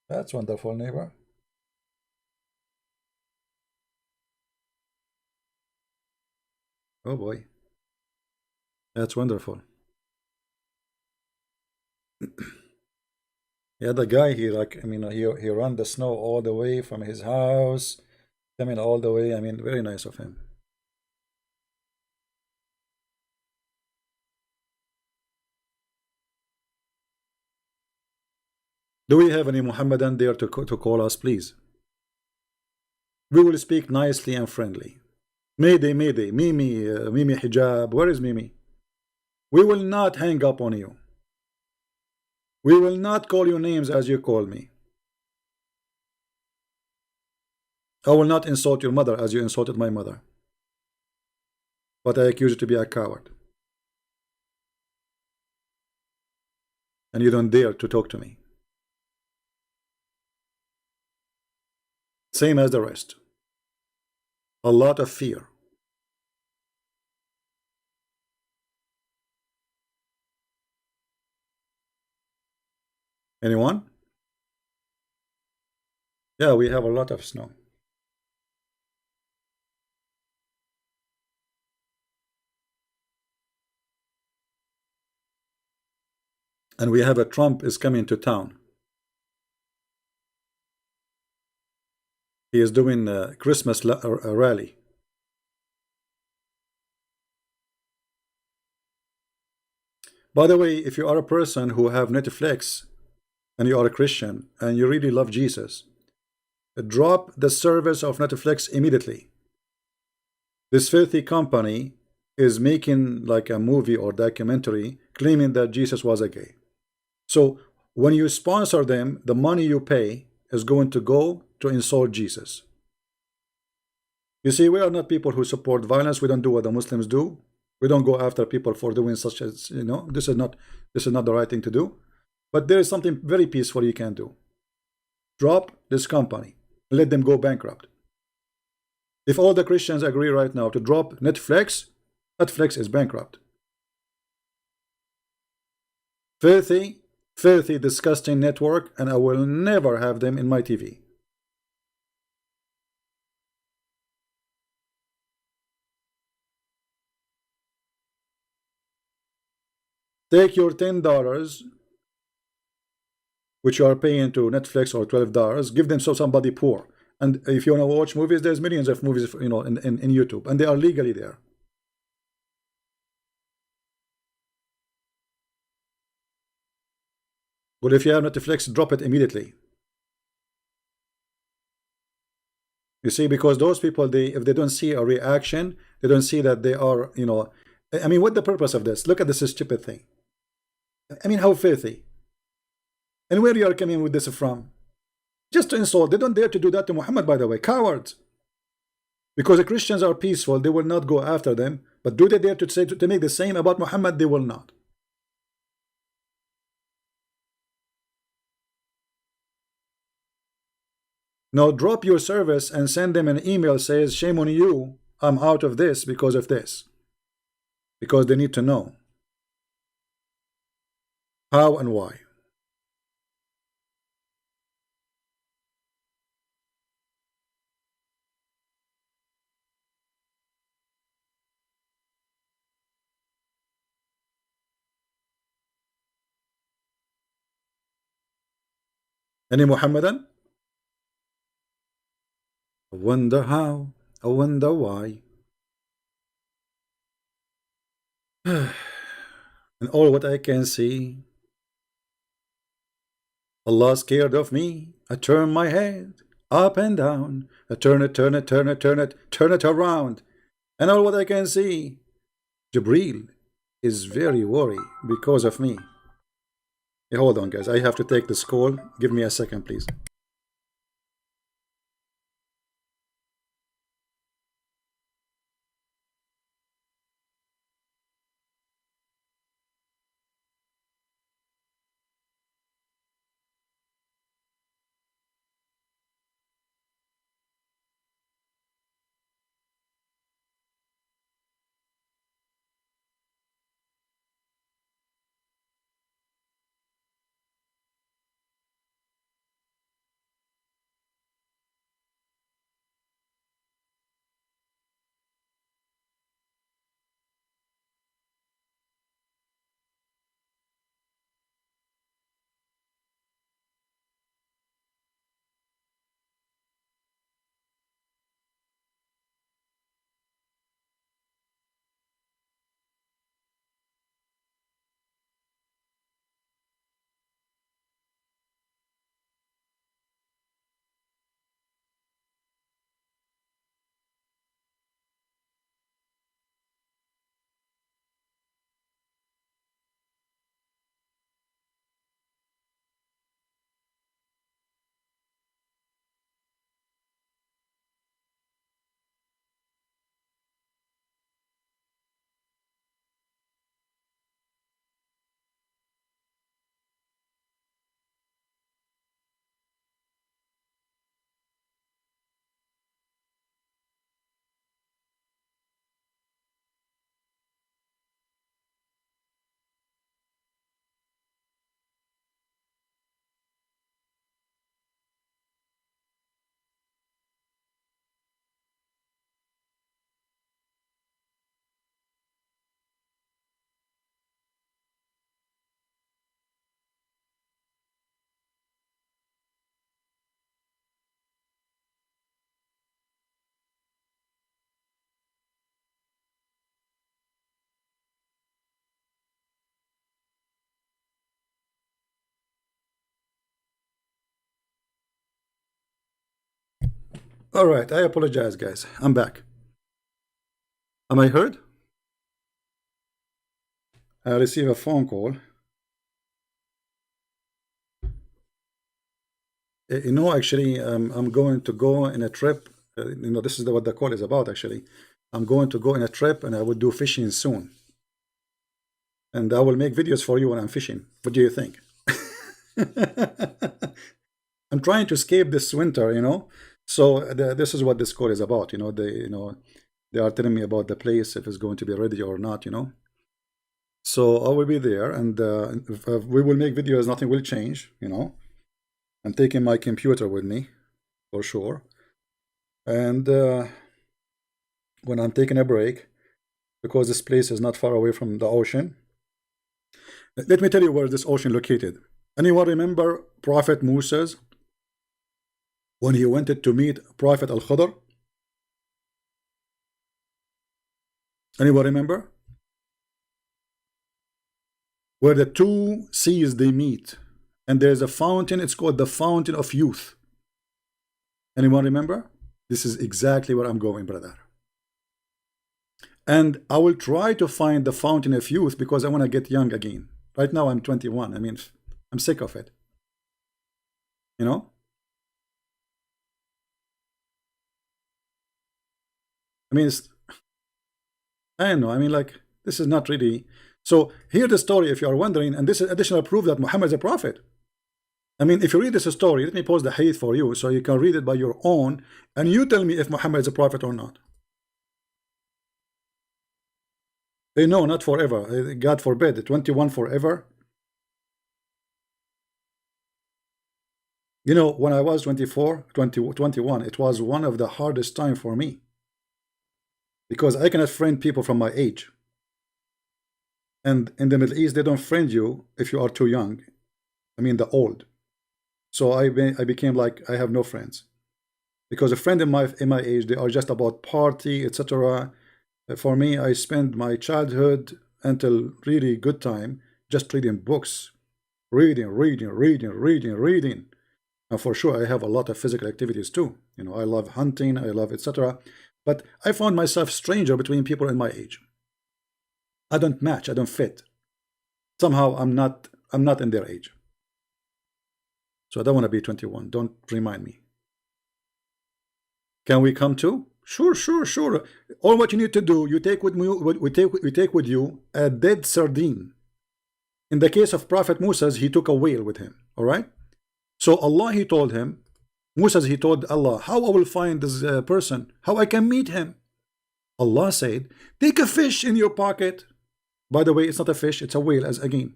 that's wonderful, neighbor. Oh boy, that's wonderful. Yeah, the guy he like, I mean, he ran the snow all the way from his house, coming all the way. I mean, very nice of him. Do we have any Muhammadan there to call us, please? We will speak nicely and friendly. Mayday, Mayday, Mimi, Mimi Hijab. Where is Mimi? We will not hang up on you. We will not call you names as you call me. I will not insult your mother as you insulted my mother. But I accuse you to be a coward. And you don't dare to talk to me. Same as the rest. A lot of fear. Anyone? Yeah, we have a lot of snow. And we have a Trump is coming to town. He is doing a Christmas rally. By the way, if you are a person who have Netflix and you are a Christian and you really love Jesus, drop the service of Netflix immediately. This filthy company is making like a movie or documentary claiming that Jesus was a gay. So when you sponsor them, the money you pay is going to go to insult Jesus. You see, we are not people who support violence. We don't do what the Muslims do. We don't go after people for doing such as, this is not the right thing to do. But there is something very peaceful you can do. Drop this company. Let them go bankrupt. If all the Christians agree right now to drop Netflix, Netflix is bankrupt. Filthy, filthy, disgusting network, and I will never have them in my TV. Take your $10, which you are paying to Netflix, or $12, give them to somebody poor. And if you want to watch movies, there's millions of movies, in YouTube, and they are legally there. But if you have Netflix, drop it immediately. You see, because those people, if they don't see a reaction, they don't see that they are, I mean, what the purpose of this? Look at this stupid thing. I mean, how filthy. And where you are coming with this from? Just to insult. They don't dare to do that to Muhammad, by the way. Cowards. Because the Christians are peaceful, they will not go after them. But do they dare to say to make the same about Muhammad? They will not. Now drop your service and send them an email says, shame on you, I'm out of this because of this. Because they need to know how and why. Any Muhammadan? I wonder how, I wonder why. And all what I can see, Allah scared of me. I turn my head up and down. I turn it, turn it, turn it, turn it, turn it around. And all what I can see, Jibreel is very worried because of me. Hey, hold on, guys. I have to take this call. Give me a second, please. All right. I apologize, guys. I'm back. Am I heard? I received a phone call. Actually, I'm going to go on a trip This is what the call is about. Actually, I'm going to go on a trip, and I will do fishing soon, and I will make videos for you when I'm fishing. What do you think? I'm trying to escape this winter, So this is what this call is about. They are telling me about the place, if it's going to be ready or not. So I will be there, and we will make videos. Nothing will change. I'm taking my computer with me for sure, and when I'm taking a break, because this place is not far away from the ocean. Let me tell you where this ocean located. Anyone remember Prophet Moses when he wanted to meet Prophet Al-Khidr? Anyone remember? Where the two seas they meet, and there's a fountain. It's called the Fountain of Youth. Anyone remember? This is exactly where I'm going, brother. And I will try to find the Fountain of Youth because I want to get young again. Right now I'm 21. I mean, I'm sick of it. I mean, I don't know. I mean, like, this is not really. So hear the story if you are wondering, and this is additional proof that Muhammad is a prophet. I mean, if you read this story, let me pause the hadith for you so you can read it by your own, and you tell me if Muhammad is a prophet or not. No, not forever. God forbid. 21 forever. When I was 24, 21, it was one of the hardest time for me. Because I cannot friend people from my age. And in the Middle East, they don't friend you if you are too young. I mean, the old. So I became like, I have no friends. Because a friend in my age, they are just about party, etc. For me, I spent my childhood until really good time just reading books. Reading. And for sure, I have a lot of physical activities too. I love hunting, I love etc. But I found myself stranger between people in my age. I don't match, I don't fit. Somehow I'm not in their age. So I don't want to be 21. Don't remind me. Can we come to? Sure. All what you need to do, you take with you a dead sardine. In the case of Prophet Moses, he took a whale with him. All right. So Allah, he told him, Moses, he told Allah, how I will find this person, how I can meet him. Allah said, take a fish in your pocket. By the way, it's not a fish, it's a whale, as again.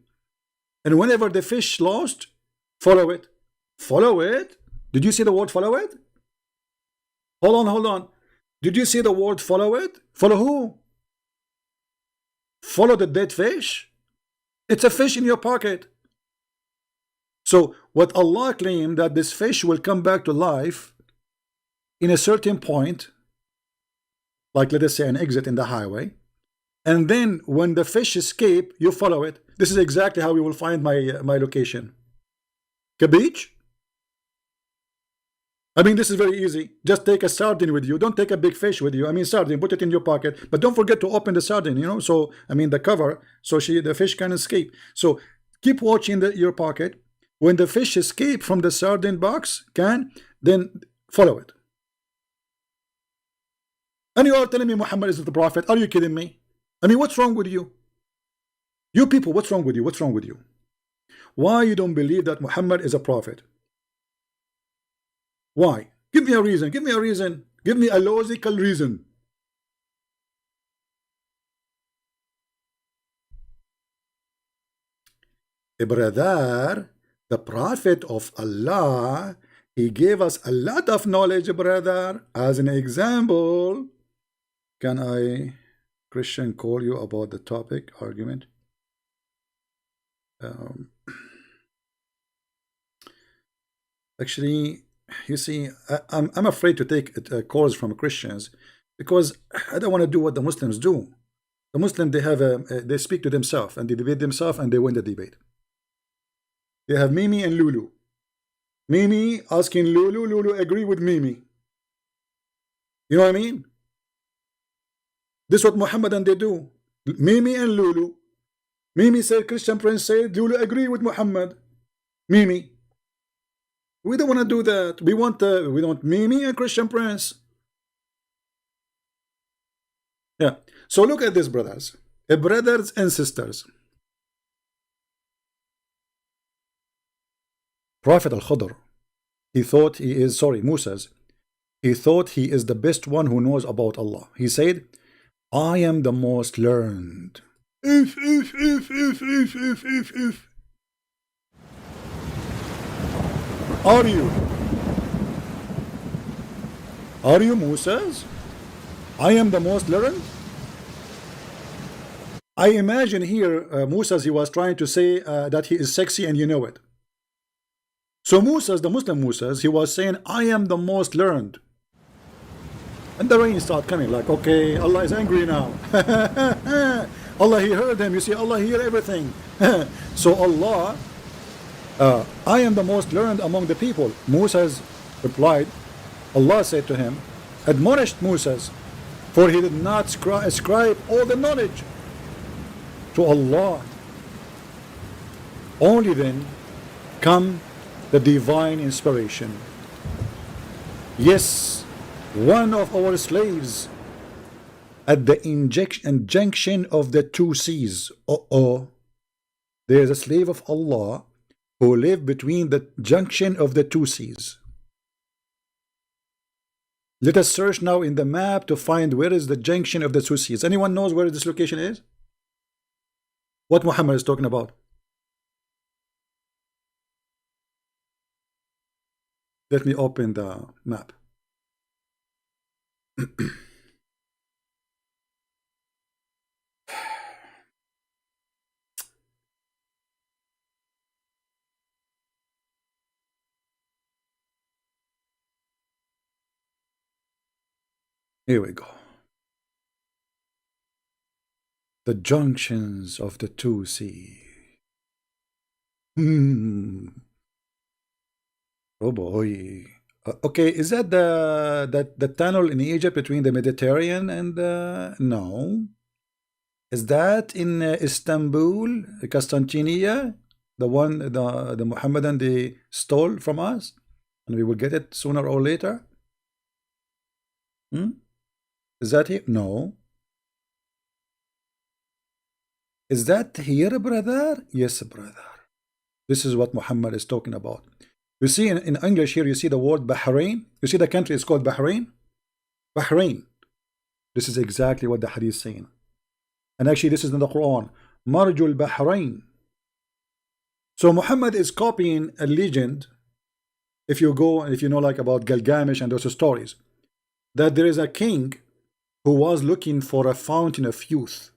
And whenever the fish lost, follow it. Follow it? Did you see the word follow it? Hold on. Did you see the word follow it? Follow who? Follow the dead fish? It's a fish in your pocket. So what Allah claimed that this fish will come back to life in a certain point, like let us say an exit in the highway, and then when the fish escape, you follow it. This is exactly how you will find my location. Cabbage? I mean, this is very easy. Just take a sardine with you. Don't take a big fish with you. I mean, sardine, put it in your pocket, but don't forget to open the sardine, so I mean the cover, so the fish can escape. So keep watching your pocket. When the fish escape from the sardine box, then follow it. And you are telling me Muhammad is the prophet? Are you kidding me? I mean, what's wrong with you? You people, what's wrong with you? What's wrong with you? Why you don't believe that Muhammad is a prophet? Why? Give me a reason. Give me a reason. Give me a logical reason. Brother, the Prophet of Allah, he gave us a lot of knowledge, brother. As an example, can I, Christian, call you about the topic argument? Actually, you see, I'm afraid to take calls from Christians because I don't want to do what the Muslims do. The Muslims, they speak to themselves and they debate themselves and they win the debate. They have Mimi and Lulu. Mimi asking Lulu, Lulu agree with Mimi. You know what I mean? This is what Muhammad and they do. Mimi and Lulu. Mimi said, Christian Prince said, Lulu agree with Muhammad. Mimi. We don't want to do that. We want Mimi and Christian Prince. Yeah. So look at this, brothers. Brothers and sisters. Prophet Al-Khidr, he thought he is, sorry, Moses, he thought he is the best one who knows about Allah. He said, I am the most learned. If. Are you? Are you Moses? I am the most learned? I imagine here Moses, he was trying to say that he is sexy and you know it. So Moses, the Muslim Moses, he was saying, I am the most learned. And the rain started coming like, okay, Allah is angry now. Allah, he heard him. You see, Allah hear everything. So Allah, I am the most learned among the people. Moses replied, Allah said to him, admonished Moses, for he did not ascribe all the knowledge to Allah. Only then come the divine inspiration. Yes, one of our slaves at the injunction of the two seas. There is a slave of Allah who live between the junction of the two seas. Let us search now in the map to find where is the junction of the two seas. Anyone knows where this location is? What Muhammad is talking about? Let me open the map. Here we go. The junctions of the two seas. Oh boy. Okay, is that the tunnel in Egypt between the Mediterranean and no? Is that in Istanbul, Constantinople, the one the Mohammedan they stole from us, and we will get it sooner or later? Is that here? No. Is that here, brother? Yes, brother. This is what Muhammad is talking about. You see in English here, you see the word Bahrain. You see the country is called Bahrain. Bahrain. This is exactly what the hadith is saying. And actually, this is in the Quran. Marjul Bahrain. So Muhammad is copying a legend. If you go and if you know like about Gilgamesh and those stories, that there is a king who was looking for a fountain of youth.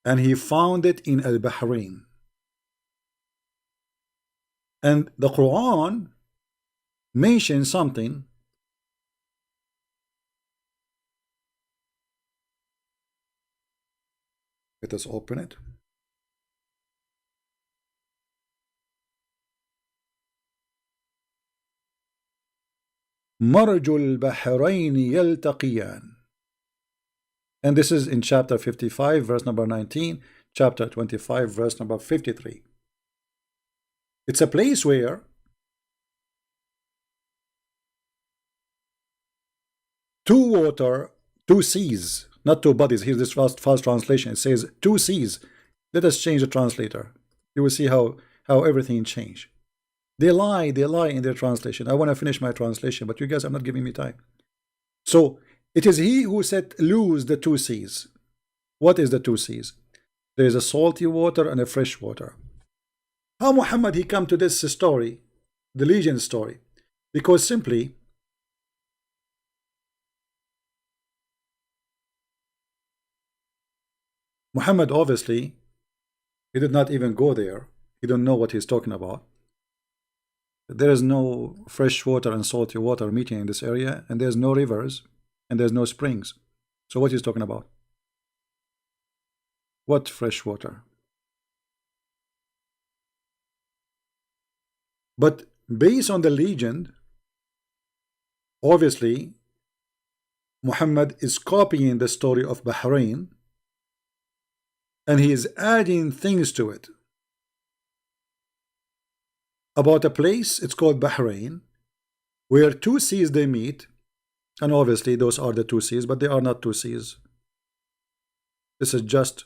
And he found it in Al-Bahrain. And the Quran mentions something. Let us open it. Marjul Bahrain yaltaqiyan. And this is in chapter 55, verse number 19, chapter 25, verse number 53. It's a place where two seas, not two bodies. Here's this fast translation. It says two seas. Let us change the translator. You will see how everything changed. They lie in their translation. I want to finish my translation, but you guys are not giving me time. So it is he who set loose the two seas. What is the two seas? There is a salty water and a fresh water. How Muhammad he come to this story, the legend story? Because simply Muhammad obviously he did not even go there. He don't know what he's talking about. There is no fresh water and salty water meeting in this area, and there's no rivers and there's no springs. So what he's talking about? What fresh water? But based on the legend, obviously Muhammad is copying the story of Bahrain, and he is adding things to it about a place. It's called Bahrain, where two seas they meet, And obviously those are the two seas, but they are not two seas. This is just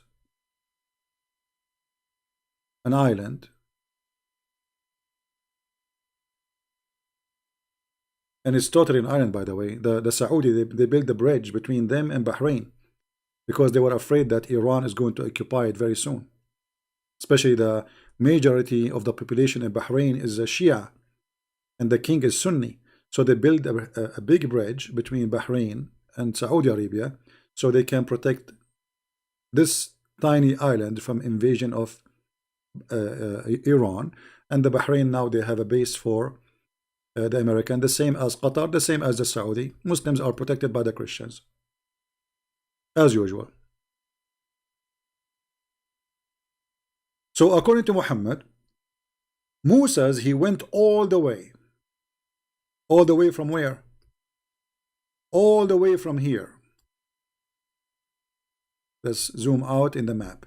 an island. And it's totally an island, by the way. The Saudi, they built the bridge between them and Bahrain because they were afraid that Iran is going to occupy it very soon. Especially the majority of the population in Bahrain is a Shia and the king is Sunni. So they built a big bridge between Bahrain and Saudi Arabia so they can protect this tiny island from invasion of Iran. And the Bahrain now they have a base for the American, the same as Qatar, the same as the Saudi. Muslims are protected by the Christians as usual. So according to Muhammad, Musa's, he went all the way from where? All the way from here. Let's zoom out in the map.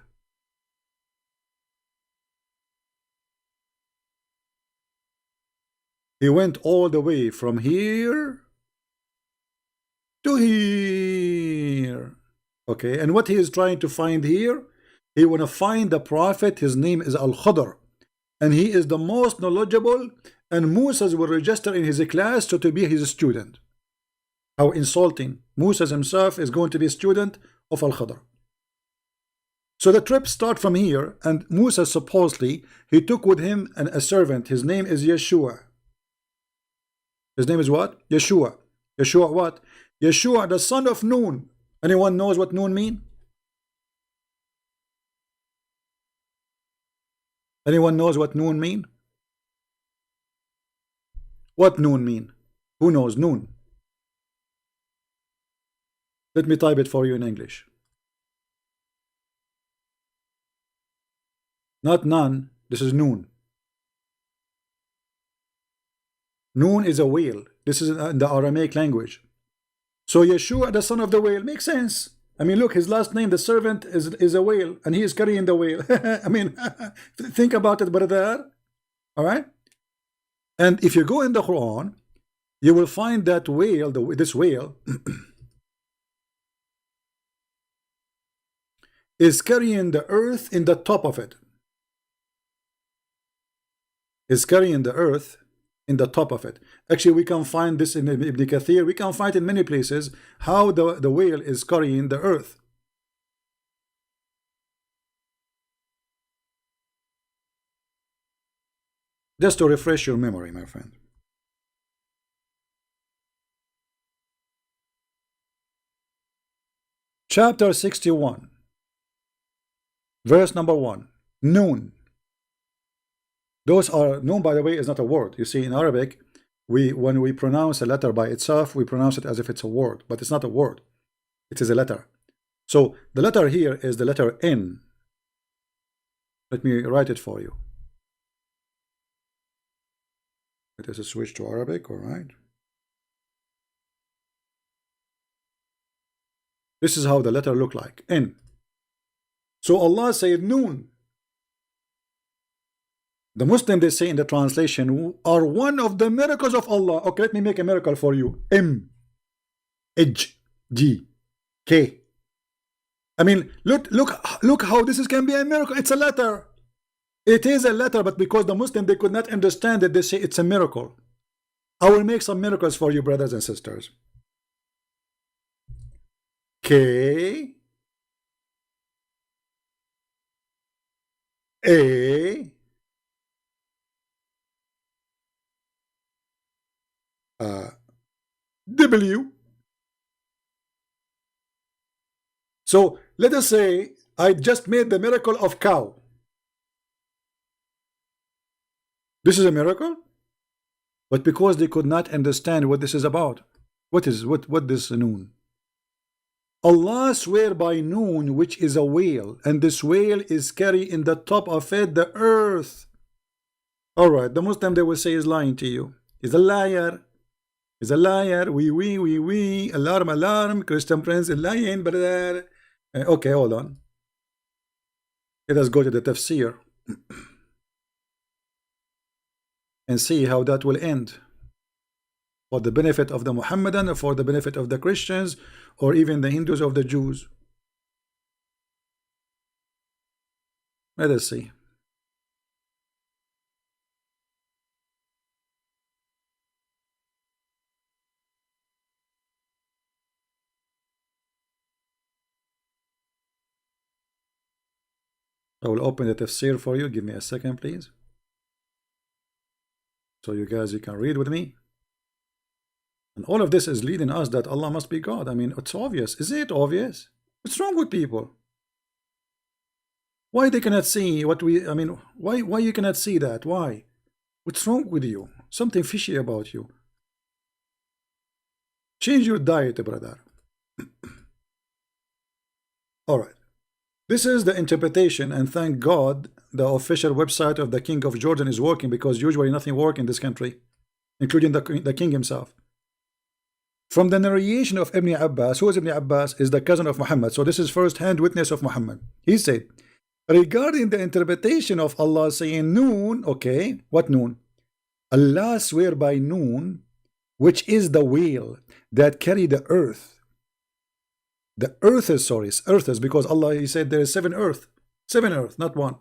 He went all the way from here to here. Okay, and what he is trying to find here, he want to find the prophet. His name is Al-Khadr, and he is the most knowledgeable, and Musa will register in his class to be his student. How insulting. Musa himself is going to be a student of Al-Khadr. So the trip start from here, and Musa supposedly, he took with him a servant. His name is Yeshua. His name is what? Yeshua. Yeshua what? Yeshua, the son of Nun. Anyone knows what Nun mean? Anyone knows what Nun mean? What Nun mean? Who knows Nun? Let me type it for you in English. Not none. This is Nun. Nun is a whale. This is in the Aramaic language. So Yeshua, the son of the whale, makes sense. I mean, look, his last name, the servant, is a whale, and he is carrying the whale. I mean, think about it, brother. All right? And if you go in the Quran, you will find that whale, this whale, is carrying the earth in the top of it. Is carrying the earth in the top of it. Actually, we can find this in Ibn Kathir. We can find in many places how the whale is carrying the earth. Just to refresh your memory, my friend. Chapter 61, verse number 1. Noon. Those are, noon, by the way, is not a word. You see, in Arabic, when we pronounce a letter by itself, we pronounce it as if it's a word, but it's not a word. It is a letter. So the letter here is the letter N. Let me write it for you. Let us switch to Arabic, all right? This is how the letter look like, N. So Allah said noon. The Muslim, they say in the translation, are one of the miracles of Allah. Okay, let me make a miracle for you. M, H, G, K. I mean, look how this can be a miracle. It's a letter. It is a letter, but because the Muslim, they could not understand it, they say it's a miracle. I will make some miracles for you, brothers and sisters. K, A, W. So let us say I just made the miracle of cow. This is a miracle, but because they could not understand what this is about. What this noon? Allah swear by noon, which is a whale, and this whale is carrying in the top of it the earth. All right, the Muslim, they will say, is lying to you. He's a liar. He's a liar. We. Alarm. Christian Prince is lying, brother. Okay, hold on. Let us go to the tafsir and see how that will end. for the benefit of the Muhammadan, or for the benefit of the Christians, or even the Hindus or the Jews? Let us see. I will open the tafsir for you. Give me a second, please. So you can read with me. And all of this is leading us that Allah must be God. I mean, it's obvious. Is it obvious? What's wrong with people? Why they cannot see what I mean, why you cannot see that? Why? What's wrong with you? Something fishy about you. Change your diet, brother. All right. This is the interpretation, and thank God the official website of the King of Jordan is working, because usually nothing works in this country, including the king himself. From the narration of Ibn Abbas, who is Ibn Abbas? Is the cousin of Muhammad. So this is first-hand witness of Muhammad. He said, regarding the interpretation of Allah saying noon, okay, what noon? Allah swear by noon, which is the whale that carry the earth. The earth is, sorry, earth is, because Allah, he said there is seven earth, not one.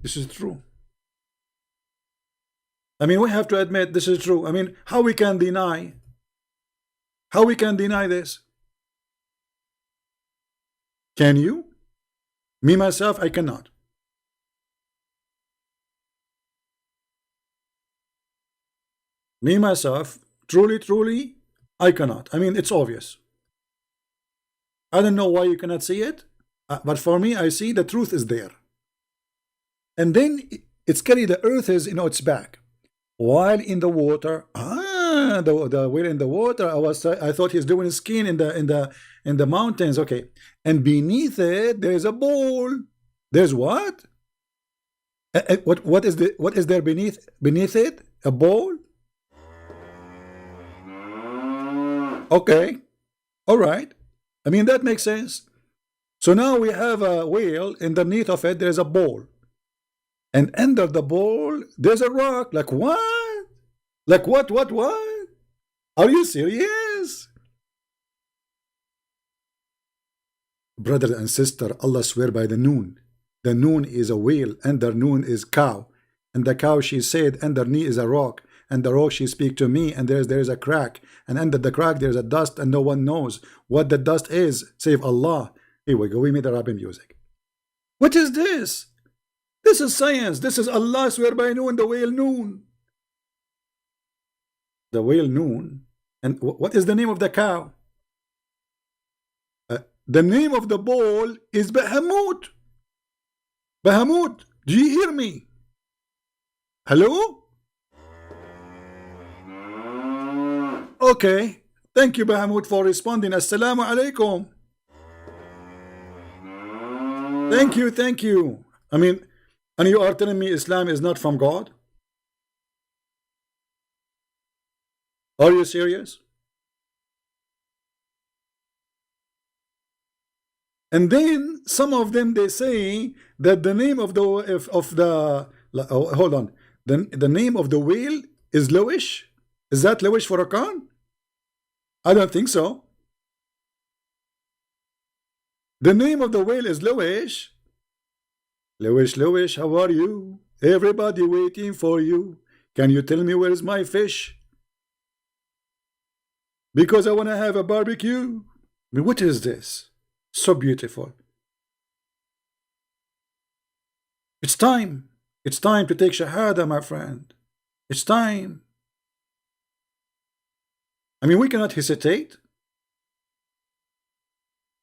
This is true. I mean, we have to admit this is true. I mean, how we can deny? How we can deny this? Can you? Me, myself, I cannot. Me, myself, truly, I cannot. I mean, it's obvious. I don't know why you cannot see it, but for me, I see the truth is there. And then it's carry the earth is, its back, while in the water. The whale in the water. I thought he's doing skiing in the mountains. Okay, and beneath it there is a bowl. There's what? What is there beneath it? A bowl? Okay, all right. I mean, that makes sense. So now we have a whale, underneath of it there's a bowl, and under the bowl there's a rock. Like what? Like what? Are you serious? Brother and sister, Allah swear by the noon. The noon is a whale, under noon is cow, and the cow, she said, underneath is a rock, and the rock, she speak to me, and there is a crack, and under the crack there's a dust, and no one knows what the dust is save Allah. Here we go. We made Arabian music. What is this? This is science. This is Allah swear by noon, the whale noon. The whale noon. And what is the name of the cow? The name of the bowl is Bahamut. Bahamut, do you hear me? Hello? Okay, thank you, Bahamut, for responding. Assalamu alaikum. Thank you. I mean, and you are telling me Islam is not from God? Are you serious? And then some of them, they say that the name of the hold on, the name of the whale is Lowish. Is that Lowish for a Khan? I don't think so. The name of the whale is Lowish. Lowish, how are you? Everybody waiting for you. Can you tell me where is my fish? Because I want to have a barbecue. I mean, what is this? So beautiful. It's time. It's time to take Shahada, my friend. It's time. I mean, we cannot hesitate.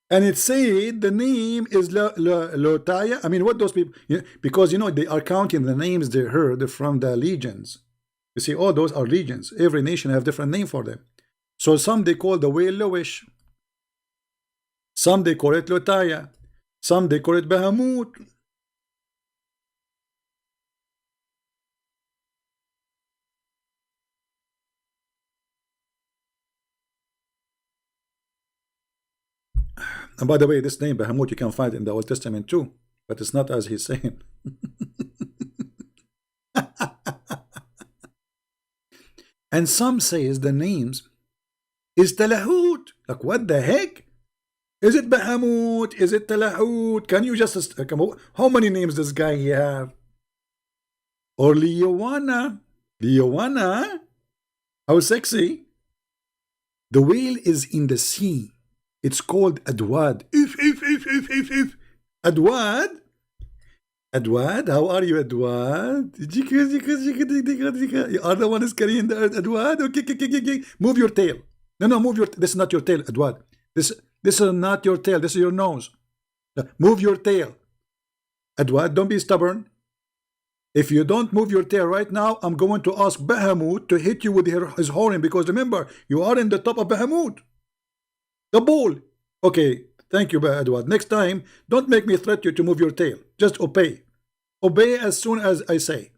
And it said the name is Lotaya. I mean, what those people, because they are counting the names they heard from the legions. You see, all those are legions. Every nation have different name for them. So some they call the whale Lowish. Some they call it Lotaya. Some they call it Bahamut. And by the way, this name Bahamut you can find in the Old Testament too, but it's not as he's saying. And some says the names is Talahut. Like, what the heck? Is it Bahamut? Is it Talahut? Can you just come on? How many names does guy he have? Or Leowana? Leowana? How sexy. The whale is in the sea. It's called Adwad. If. Adwad? Adwad? How are you, Adwad? You are the one who's carrying the Adwad? Okay. Move your tail. No, move your... This is not your tail, Adwad. This is not your tail. This is your nose. Move your tail. Adwad, don't be stubborn. If you don't move your tail right now, I'm going to ask Bahamut to hit you with his horn, because remember, you are in the top of Bahamut. The ball. Okay, thank you, Edward. Next time, don't make me threat you to move your tail. Just obey. Obey as soon as I say.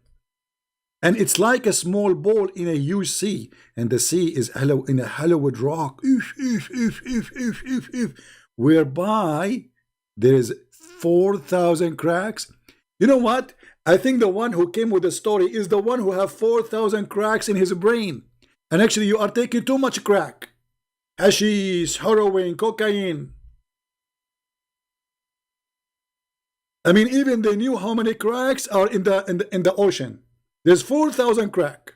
And it's like a small ball in a huge sea, and the sea is in a hollowed rock. Whereby there is 4,000 cracks. You know what? I think the one who came with the story is the one who have 4,000 cracks in his brain. And actually, you are taking too much crack. Hashish, heroin, cocaine. I mean, even they knew how many cracks are in the ocean. There's 4,000 crack.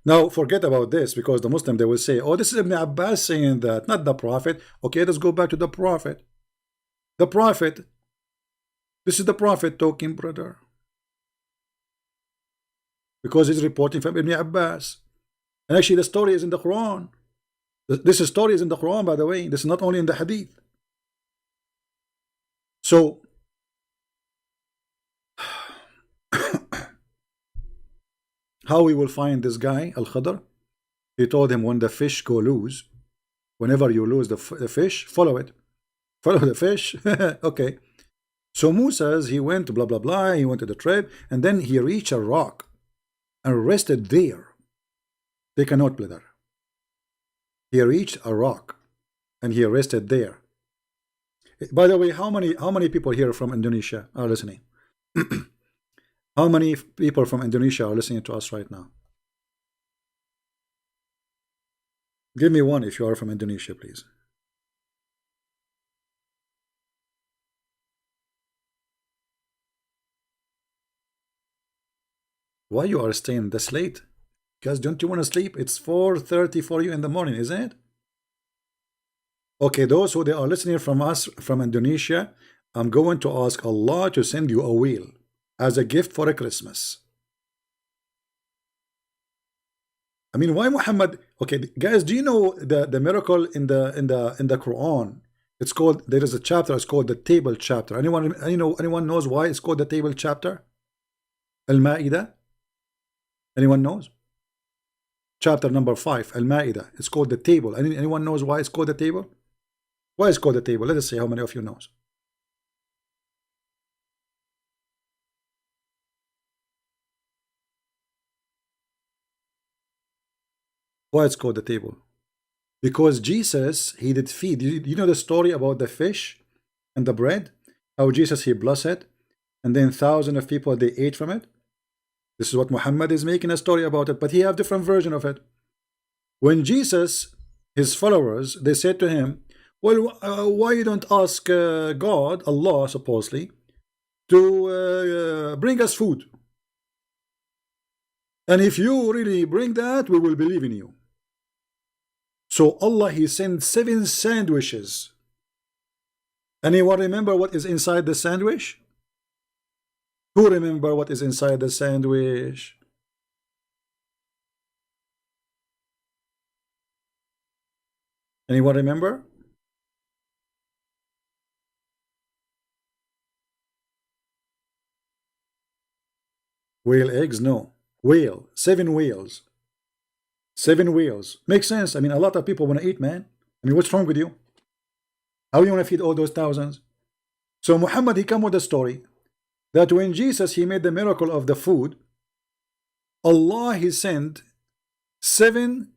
Now, forget about this, because the Muslim, they will say, oh, this is Ibn Abbas saying that, not the Prophet. Okay, let's go back to the Prophet. The Prophet, this is the Prophet talking, brother. Because he's reporting from Ibn Abbas. And actually, the story is in the Quran. This story is in the Quran, by the way. This is not only in the Hadith. So, how we will find this guy, Al-Khadr? He told him, when the fish go loose, whenever you lose the fish, follow it. Follow the fish. Okay. So Musa, he went blah, blah, blah. He went to the trip, and then he reached a rock and rested there. They cannot play there. He reached a rock and he rested there. By the way, how many people here from Indonesia are listening? How many people from Indonesia are listening to us right now? Give me one if you are from Indonesia, please. Why you are staying this late? Because don't you want to sleep? It's 4:30 for you in the morning, isn't it? Okay, those who they are listening from us from Indonesia, I'm going to ask Allah to send you a whale as a gift for a Christmas. I mean, why Muhammad? Okay, guys, do you know the miracle in the Quran? It's called, there is a chapter, it's called the table chapter. Anyone knows why it's called the table chapter? Al-Ma'idah? Anyone knows? Chapter number 5, Al-Ma'idah. It's called the table. Anyone knows why it's called the table? Why it's called the table? Let us see how many of you knows. Why it's called the table? Because Jesus, he did feed. You know the story about the fish and the bread? How Jesus, he blessed it, and then thousands of people, they ate from it. This is what Muhammad is making a story about it, but he have different version of it. When Jesus, his followers, they said to him, well, why you don't ask God, Allah supposedly, to bring us food? And if you really bring that, we will believe in you. So Allah, he sent 7 sandwiches. Anyone remember what is inside the sandwich? Who remember what is inside the sandwich? Anyone remember? Whale eggs? No. Whale. 7 whales. 7 whales. Makes sense. I mean, a lot of people want to eat, man. I mean, what's wrong with you? How you want to feed all those thousands? So Muhammad, he come with a story that when Jesus, he made the miracle of the food, Allah, he sent 7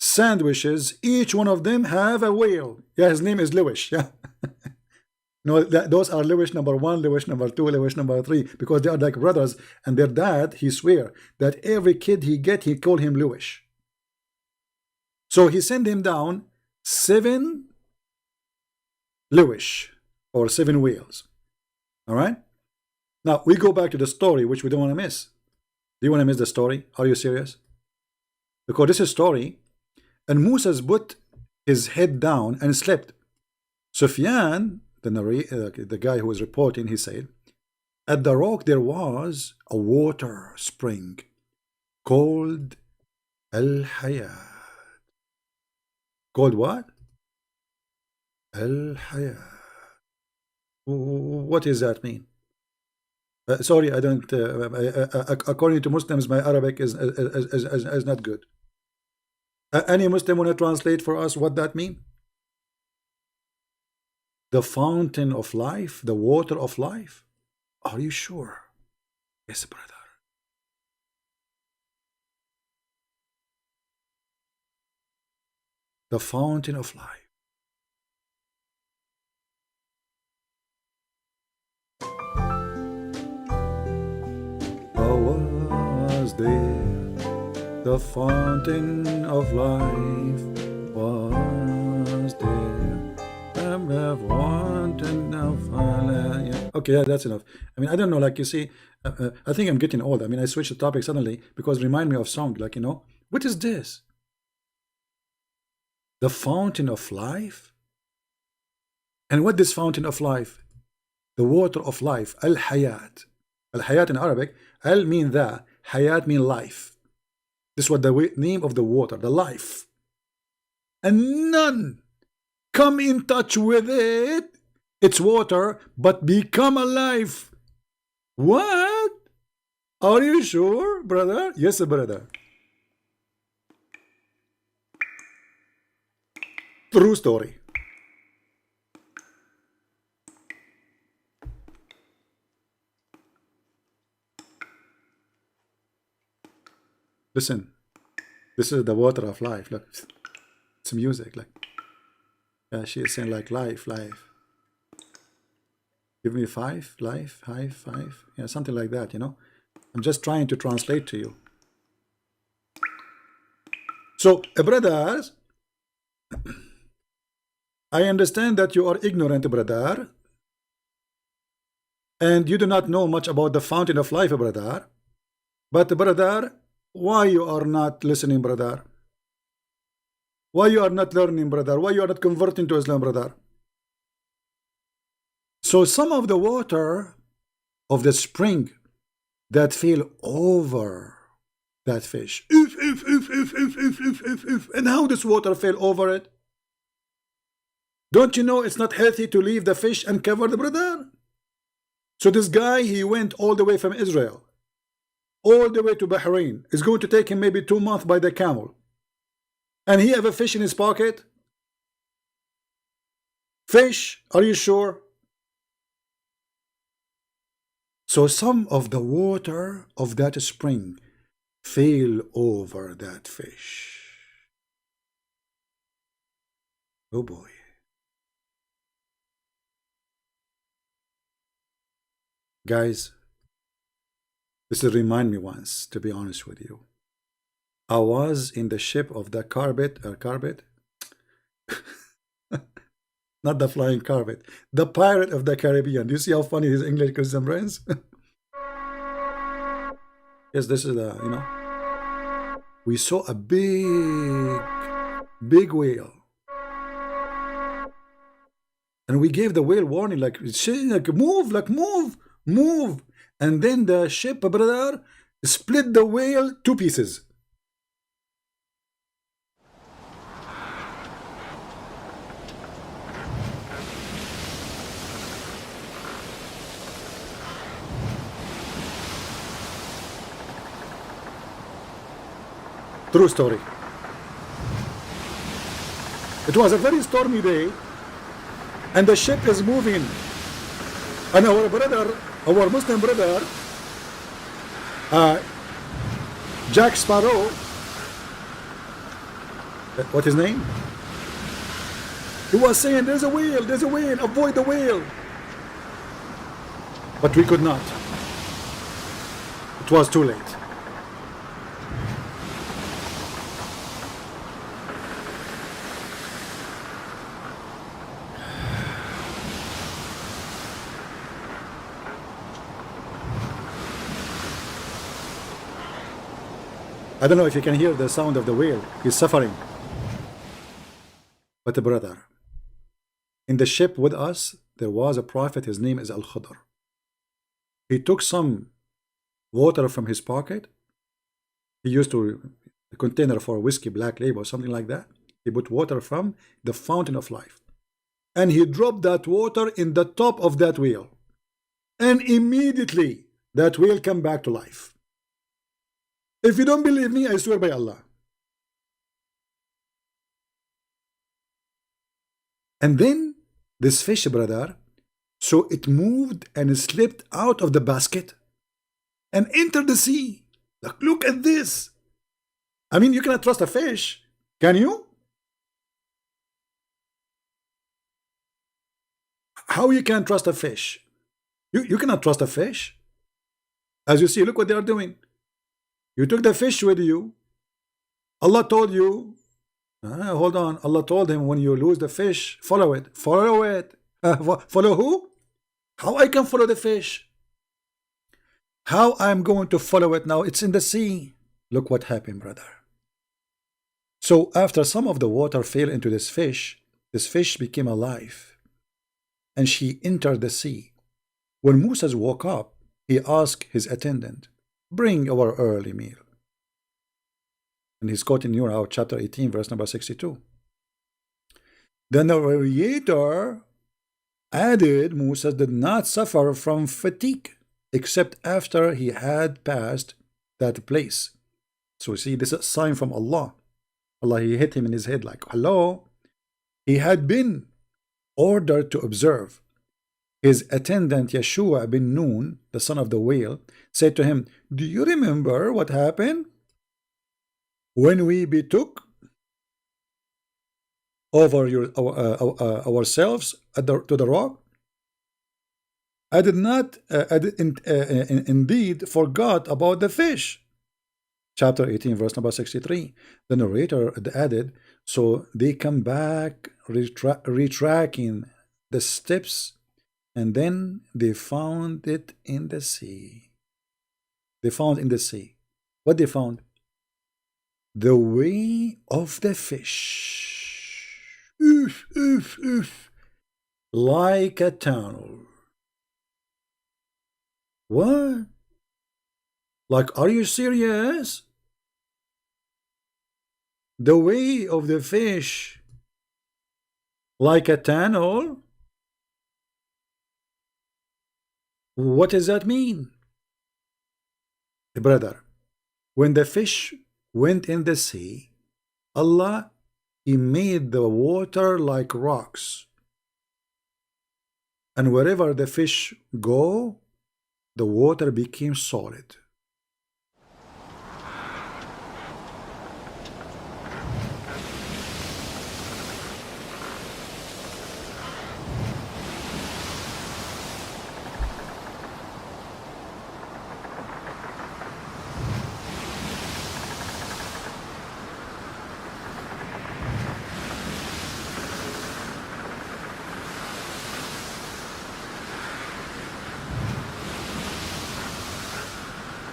sandwiches. Each one of them have a whale. Yeah, his name is Lewis. Yeah. No, those are Lewis number 1, Lewis number 2, Lewis number 3, because they are like brothers, and their dad, he swear that every kid he get, he call him Lewis. So he sent him down 7 Lewis, or 7 whales. All right. Now we go back to the story, which we don't want to miss. Do you want to miss the story? Are you serious? Because this is story, and Moses put his head down and slept. Sufyan, the guy who was reporting, he said, at the rock there was a water spring called Al-Hayat. Called what? Al-Hayat. What does that mean? Sorry, I don't. According to Muslims, my Arabic is not good. Any Muslim want to translate for us what that means? The fountain of life, the water of life. Are you sure? Yes, brother. The fountain of life. Was there the fountain of life? Was there? Okay, yeah, that's enough. I mean, I don't know, like you see, I think I'm getting old. I mean, I switched the topic suddenly because it reminded me of song, like, you know, what is this? The fountain of life? And what is fountain of life? The water of life, Al-Hayat. Al-Hayat in Arabic, Al mean the, Hayat mean life. This is what the name of the water, the life. And none come in touch with it. It's water, but become alive. What? Are you sure, brother? Yes, brother. True story. Listen, this is the water of life. Look, it's music. Like, yeah, she is saying like life, life. Give me 5, life, 5. Yeah, something like that. You know, I'm just trying to translate to you. So, brothers, I understand that you are ignorant, brother, and you do not know much about the fountain of life, brother. But brother, why you are not listening, brother? Why you are not learning, brother? Why you are not converting to Islam, brother? So some of the water of the spring that fell over that fish. And how this water fell over it? Don't you know it's not healthy to leave the fish and cover the brother? So this guy, he went all the way from Israel, all the way to Bahrain. It's going to take him maybe 2 months by the camel. And he have a fish in his pocket? Fish? Are you sure? So some of the water of that spring fell over that fish. Oh boy. Guys, this will remind me once, to be honest with you. I was in the ship of the carpet, not the flying carpet, the Pirate of the Caribbean. Do you see how funny his English goes, friends? Yes, this is the, you know, we saw a big whale. And we gave the whale warning, like move. And then the ship, brother, split the whale 2 pieces. True story. It was a very stormy day, and the ship is moving. And our brother, our Muslim brother, Jack Sparrow, What his name? He was saying, there's a whale, avoid the whale. But we could not. It was too late. I don't know if you can hear the sound of the whale. He's suffering. But brother, in the ship with us, there was a prophet. His name is Al-Khudr. He took some water from his pocket. He used to a container for whiskey, black label, something like that. He put water from the fountain of life, and he dropped that water in the top of that whale, and immediately that whale come back to life. If you don't believe me, I swear by Allah. And then this fish, brother, so it moved and slipped out of the basket and entered the sea. Look at this. I mean, you cannot trust a fish, can you? How you can trust a fish? You cannot trust a fish. As you see, look what they are doing. You took the fish with you. Allah told you, hold on. Allah told him, when you lose the fish, follow it. Follow it. Follow who? How I can follow the fish? How I'm going to follow it now? It's in the sea. Look what happened, brother. So after some of the water fell into this fish became alive, and she entered the sea. When Moses woke up, he asked his attendant, bring our early meal. And he's quoting our chapter 18, verse number 62. The narrator added Moses did not suffer from fatigue except after he had passed that place. So you see, this is a sign from Allah. Allah, he hit him in his head like, hello. He had been ordered to observe. His attendant Yeshua bin Nun, the son of the whale, said to him, do you remember what happened when we betook over ourselves to the rock? I did not indeed forgot about the fish. Chapter 18, verse number 63. The narrator added, so they come back retracking the steps, and then they found it in the sea. They found in the sea. What they found? The way of the fish. Oof, oof, oof. Like a tunnel. What? Like, are you serious? The way of the fish like a tunnel? What does that mean? Brother, when the fish went in the sea, Allah, he made the water like rocks. And wherever the fish go, the water became solid.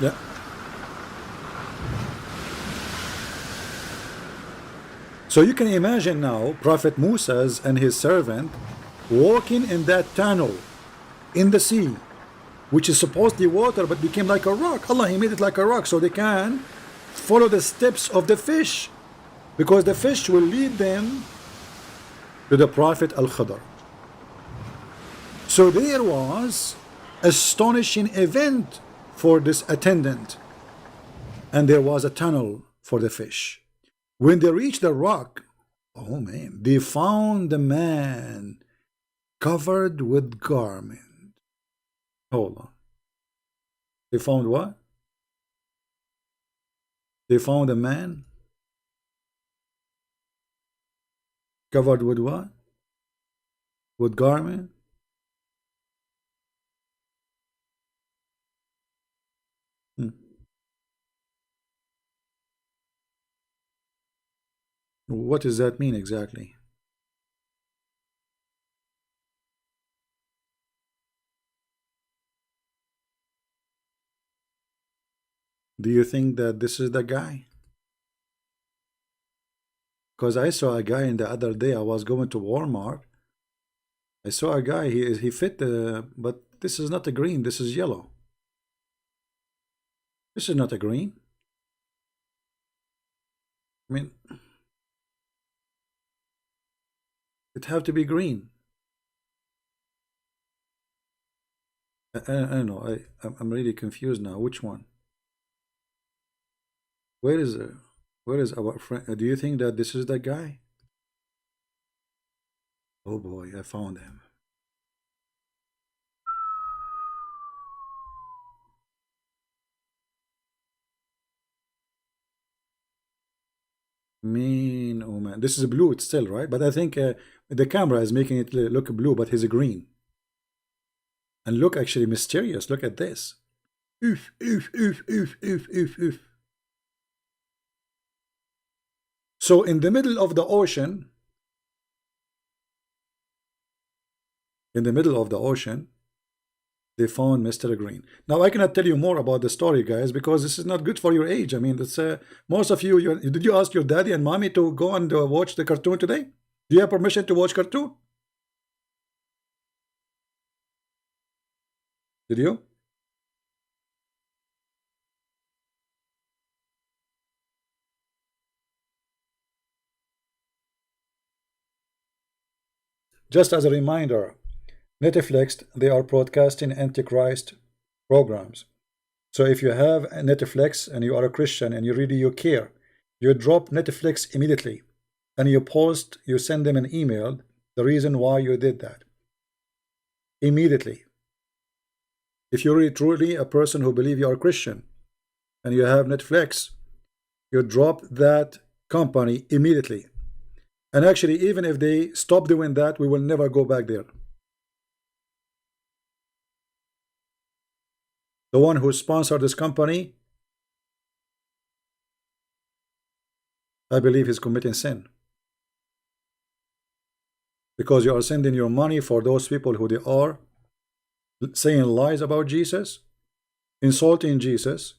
Yeah. So you can imagine now Prophet Moses and his servant walking in that tunnel in the sea, which is supposedly water but became like a rock. Allah, he made it like a rock so they can follow the steps of the fish, because the fish will lead them to the Prophet Al-Khudr. So there was astonishing event for this attendant, and there was a tunnel for the fish. When they reached the rock, oh man, they found the man covered with garment. Hold on. They found what? They found a man Covered with what? With garment? Hmm. What does that mean exactly? Do you think that this is the guy? Because I saw a guy in the other day. I was going to Walmart. I saw a guy. He fit the, but this is not a green. This is yellow. This is not a green. I mean, it have to be green. I don't know. I'm really confused now. Which one? Where is where is our friend? Do you think that this is the guy? Oh boy, I found him. Mean, oh man, this is blue. It's still right, but I think the camera is making it look blue, but he's a green. And look, actually mysterious. Look at this. Oof, oof, oof, oof, oof, oof, oof. So in the middle of the ocean, in the middle of the ocean, they found Mr. Green. Now I cannot tell you more about the story, guys, because this is not good for your age. I mean, it's most of you. Did you ask your daddy and mommy to go and watch the cartoon today? Do you have permission to watch cartoon? Did you? Just as a reminder, Netflix, they are broadcasting Antichrist programs. So if you have a Netflix and you are a Christian and you care, you drop Netflix immediately and you send them an email, the reason why you did that. Immediately. If you're really truly a person who believe you are Christian and you have Netflix, you drop that company immediately. And actually, even if they stop doing that, we will never go back there. The one who sponsored this company, I believe he's committing sin. Because you are sending your money for those people who they are saying lies about Jesus, insulting Jesus,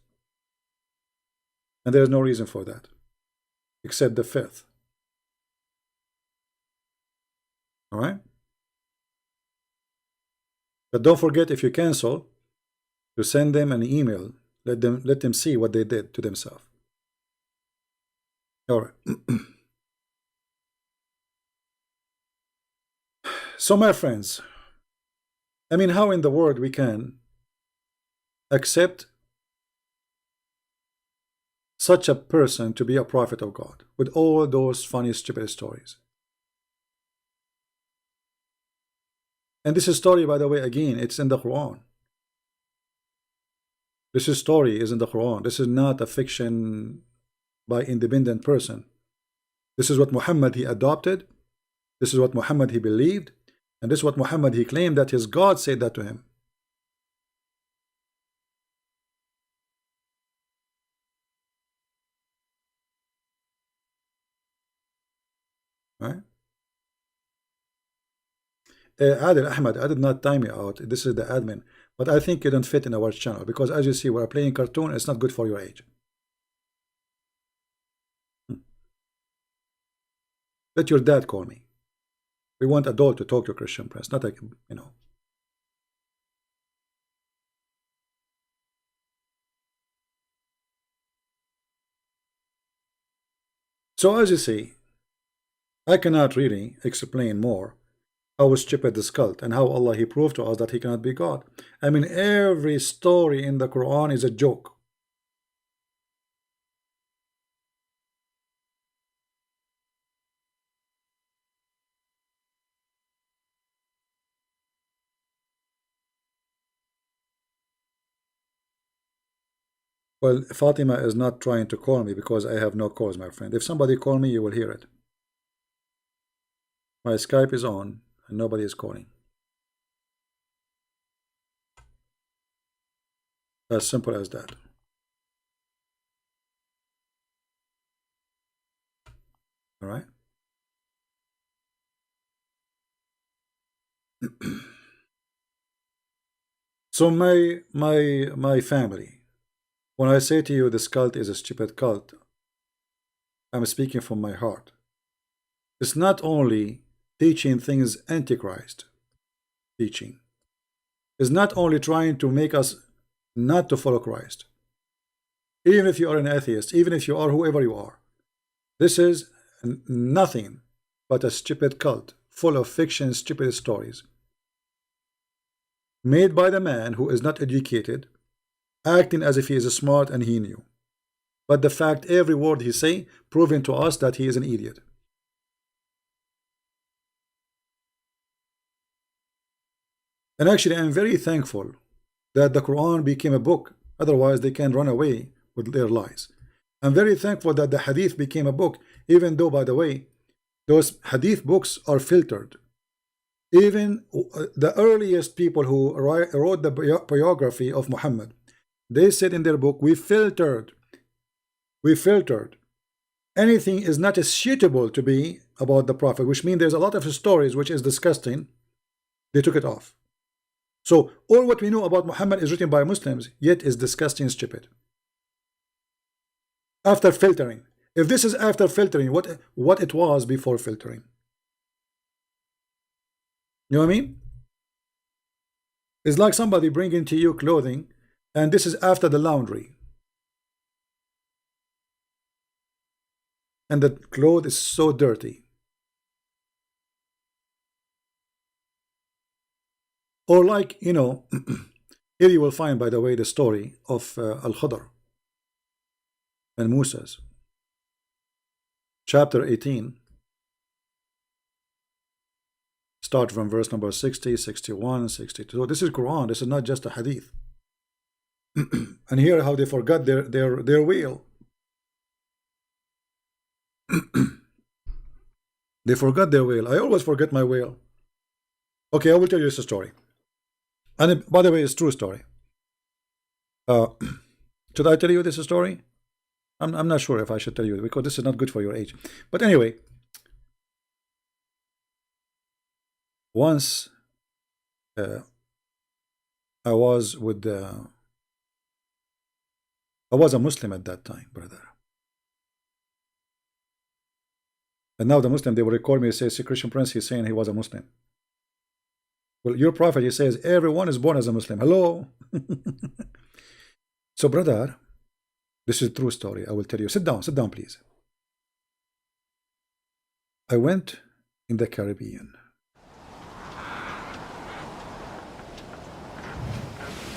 and there's no reason for that, except the fifth. All right? But don't forget, if you cancel, to send them an email. Let them see what they did to themselves. All right. So, my friends, I mean, how in the world we can accept such a person to be a prophet of God with all those funny, stupid stories? And this story, by the way, again, it's in the Quran. This story is in the Quran. This is not a fiction by independent person. This is what Muhammad he adopted. This is what Muhammad he believed. And this is what Muhammad he claimed that his God said that to him. Right? Adil Ahmed, I did not time you out. This is the admin. But I think you don't fit in our channel because as you see, we're playing cartoon. It's not good for your age. Let your dad call me. We want adult to talk to Christian Prince, not like, you know. So as you see, I cannot really explain more how stupid this cult and how Allah he proved to us that he cannot be God. I mean, every story in the Quran is a joke. Well, Fatima is not trying to call me because I have no cause, my friend. If somebody call me, you will hear it. My Skype is on and nobody is calling. As simple as that. All right. So my family, when I say to you this cult is a stupid cult, I'm speaking from my heart. It's not only teaching things Antichrist teaching. It's not only trying to make us not to follow Christ. Even if you are an atheist, even if you are whoever you are, this is nothing but a stupid cult full of fiction, stupid stories made by the man who is not educated, acting as if he is smart and he knew. But the fact, every word he say, proving to us that he is an idiot. And actually, I'm very thankful that the Quran became a book. Otherwise, they can run away with their lies. I'm very thankful that the Hadith became a book, even though, by the way, those Hadith books are filtered. Even the earliest people who wrote the biography of Muhammad, they said in their book, we filtered. Anything is not as suitable to be about the Prophet, which means there's a lot of stories which is disgusting. They took it off. So all what we know about Muhammad is written by Muslims, yet is disgusting and stupid. After filtering. If this is after filtering, what it was before filtering? You know what I mean? It's like somebody bringing to you clothing, and this is after the laundry. And the cloth is so dirty. Or like, you know, here you will find, by the way, the story of Al-Khadr and Musa's. Chapter 18. Start from verse number 60, 61, 62. So this is Quran. This is not just a hadith. And here how they forgot their wheel. They forgot their wheel. I always forget my wheel. Okay, I will tell you this story. And by the way, it's a true story. Should I tell you this story? I'm not sure if I should tell you, because this is not good for your age. But anyway, once I was a Muslim at that time, brother. And now the Muslim, they will record me and say, see, Christian Prince, he's saying he was a Muslim. Well, your prophet, he says, everyone is born as a Muslim. Hello? So, brother, this is a true story. I will tell you. Sit down, please. I went in the Caribbean.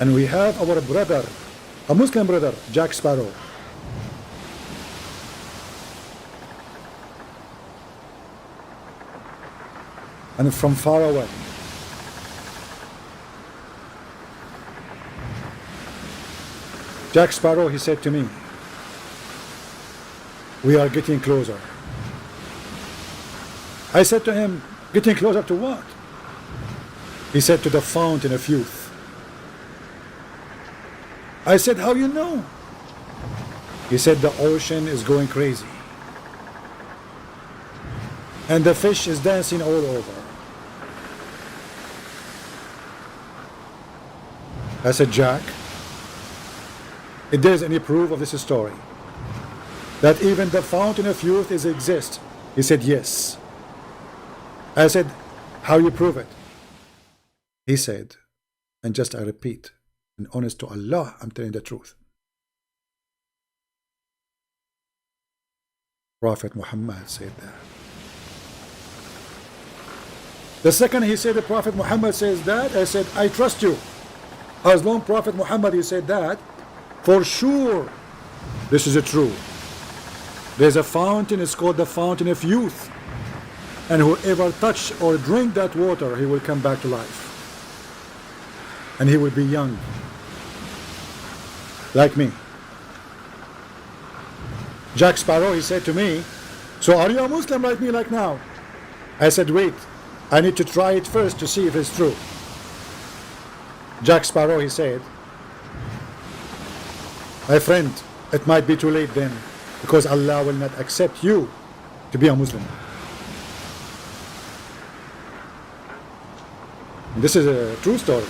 And we have our brother, a Muslim brother, Jack Sparrow. And from far away. Jack Sparrow, he said to me, we are getting closer. I said to him, getting closer to what? He said, to the fountain of youth. I said, how you know? He said, the ocean is going crazy. And the fish is dancing all over. I said, Jack, if there's any proof of this story, that even the fountain of youth exists? He said, yes. I said, how you prove it? He said, and just I repeat, and honest to Allah, I'm telling the truth. Prophet Muhammad said that. The second he said the Prophet Muhammad says that, I said, I trust you. As long Prophet Muhammad he said that, for sure this is true. There's a fountain, it's called the fountain of youth. And whoever touch or drink that water, he will come back to life. And he will be young. Like me. Jack Sparrow, he said to me, so are you a Muslim like me like now? I said, wait, I need to try it first to see if it's true. Jack Sparrow, he said, my friend, it might be too late then, because Allah will not accept you to be a Muslim. This is a true story.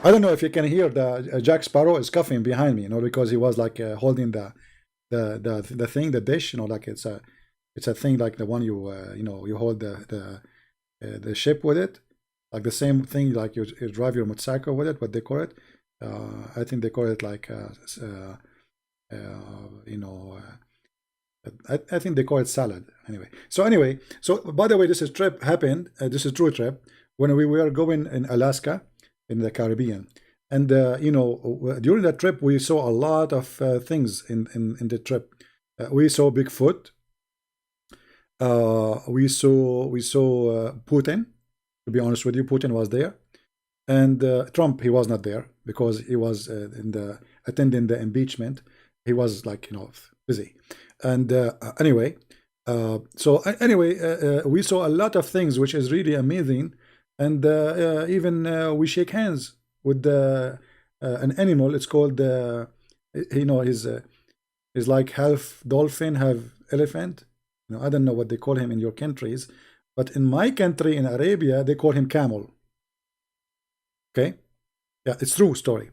I don't know if you can hear the Jack Sparrow is coughing behind me, because he was like holding the thing, the dish, like it's a thing like the one you you hold the ship with it, like the same thing like you drive your motorcycle with it. What they call it? I think they call it like I think they call it salad. Anyway, so by the way, this is trip happened. This is true trip when we were going in Alaska, in the Caribbean, and during that trip we saw a lot of things in the trip. We saw Bigfoot. We saw Putin. To be honest with you, Putin was there, and Trump, he was not there because he was attending the impeachment. He was like busy. And anyway, we saw a lot of things which is really amazing, and even we shake hands with an animal. It's called he's like half dolphin, half elephant. I don't know what they call him in your countries, but in my country, in Arabia, they call him camel. Okay, yeah, it's true story.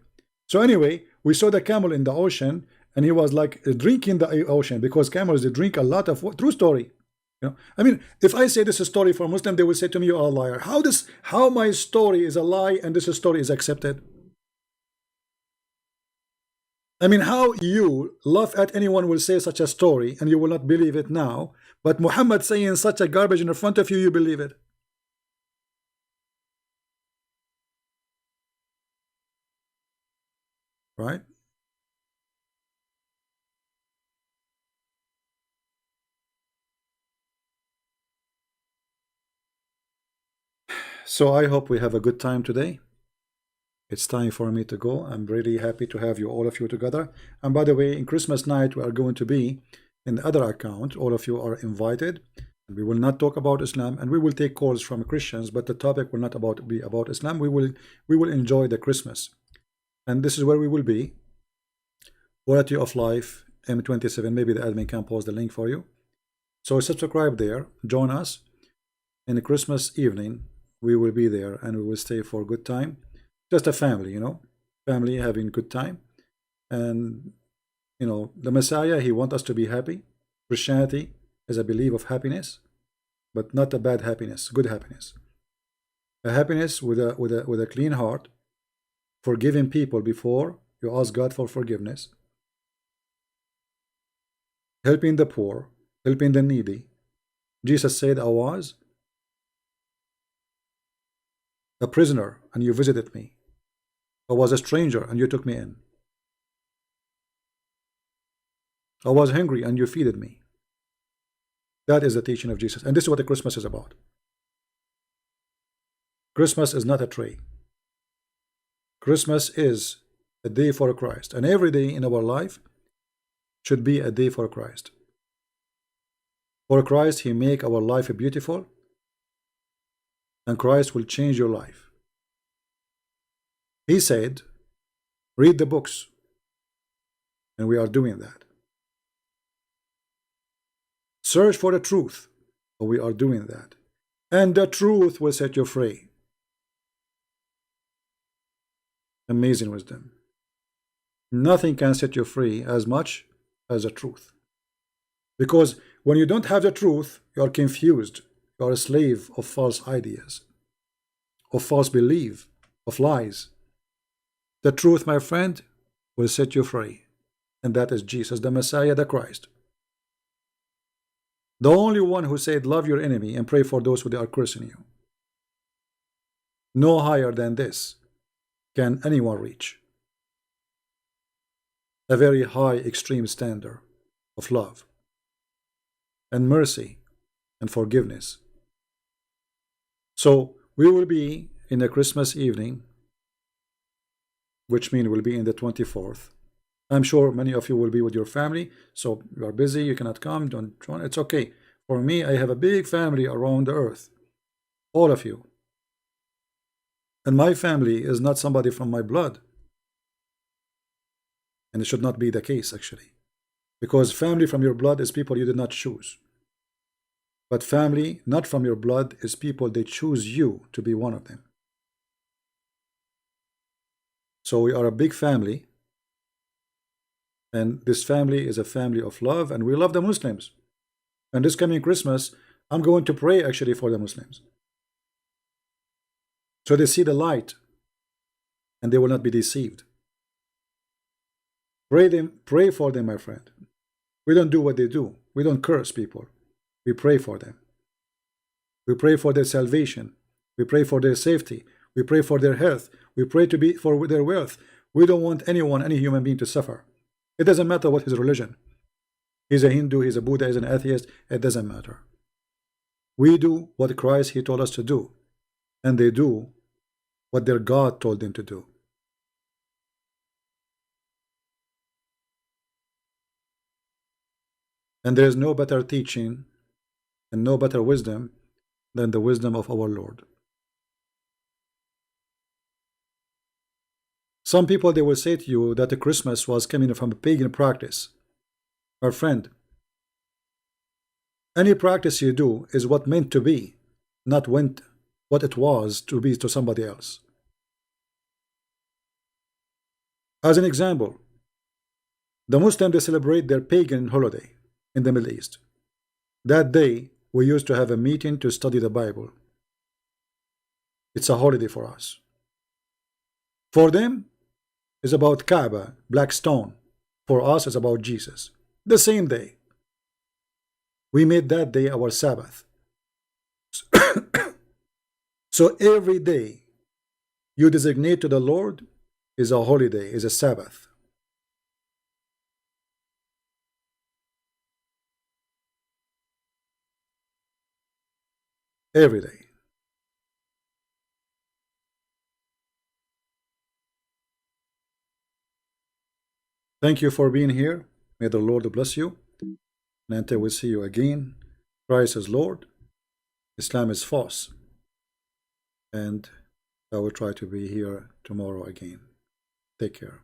So anyway, we saw the camel in the ocean, and he was like drinking the ocean, because camels, they drink a lot of true story. I mean, if I say this is a story for Muslim, they will say to me, you are a liar. How my story is a lie and this story is accepted? I mean, how you laugh at anyone will say such a story and you will not believe it now, but Muhammad saying such a garbage in front of you, you believe it. Right? So I hope we have a good time today. It's time for me to go. I'm really happy to have you, all of you, together. And by the way, in Christmas night, we are going to be in the other account. All of you are invited. And we will not talk about Islam, and we will take calls from Christians, but the topic will not be about Islam. We will enjoy the Christmas. And this is where we will be. Quality of Life M27. Maybe the admin can post the link for you. So subscribe there. Join us. In the Christmas evening, we will be there, and we will stay for a good time. Just a family, family having good time. And the Messiah, he wants us to be happy. Christianity is a belief of happiness, but not a bad happiness, good happiness. A happiness with a clean heart, forgiving people before you ask God for forgiveness, helping the poor, helping the needy. Jesus said, I was a prisoner and you visited me. I was a stranger and you took me in. I was hungry and you feeded me. That is the teaching of Jesus. And this is what the Christmas is about. Christmas is not a tree. Christmas is a day for Christ. And every day in our life should be a day for Christ. For Christ, he make our life beautiful. And Christ will change your life. He said, read the books. And we are doing that. Search for the truth. And we are doing that. And the truth will set you free. Amazing wisdom. Nothing can set you free as much as the truth. Because when you don't have the truth, you are confused. You are a slave of false ideas, of false belief, of lies. The truth, my friend, will set you free. And that is Jesus, the Messiah, the Christ. The only one who said, love your enemy and pray for those who are cursing you. No higher than this can anyone reach. A very high, extreme standard of love and mercy and forgiveness. So we will be in a Christmas evening, which means we'll be in the 24th. I'm sure many of you will be with your family, so you are busy, you cannot come, don't join. It's okay. For me, I have a big family around the earth, all of you. And my family is not somebody from my blood. And it should not be the case, actually. Because family from your blood is people you did not choose. But family not from your blood is people they choose you to be one of them. So we are a big family. And this family is a family of love, and we love the Muslims. And this coming Christmas, I'm going to pray actually for the Muslims. So they see the light and they will not be deceived. Pray for them, my friend. We don't do what they do. We don't curse people. We pray for them. We pray for their salvation. We pray for their safety. We pray for their health. We pray for their wealth. We don't want anyone, any human being to suffer. It doesn't matter what his religion. He's a Hindu, he's a Buddha, he's an atheist. It doesn't matter. We do what Christ he told us to do. And they do what their God told them to do. And there is no better teaching and no better wisdom than the wisdom of our Lord. Some people, they will say to you that the Christmas was coming from a pagan practice. My friend, any practice you do is what meant to be, not what it was to be to somebody else. As an example, the Muslims, they celebrate their pagan holiday in the Middle East. That day, we used to have a meeting to study the Bible. It's a holiday for us. For them, it's about Kaaba, black stone. For us, it's about Jesus. The same day. We made that day our Sabbath. So every day you designate to the Lord is a holiday, is a Sabbath. Every day. Thank you for being here. May the Lord bless you. And until we see you again, Christ is Lord, Islam is false. And I will try to be here tomorrow again. Take care.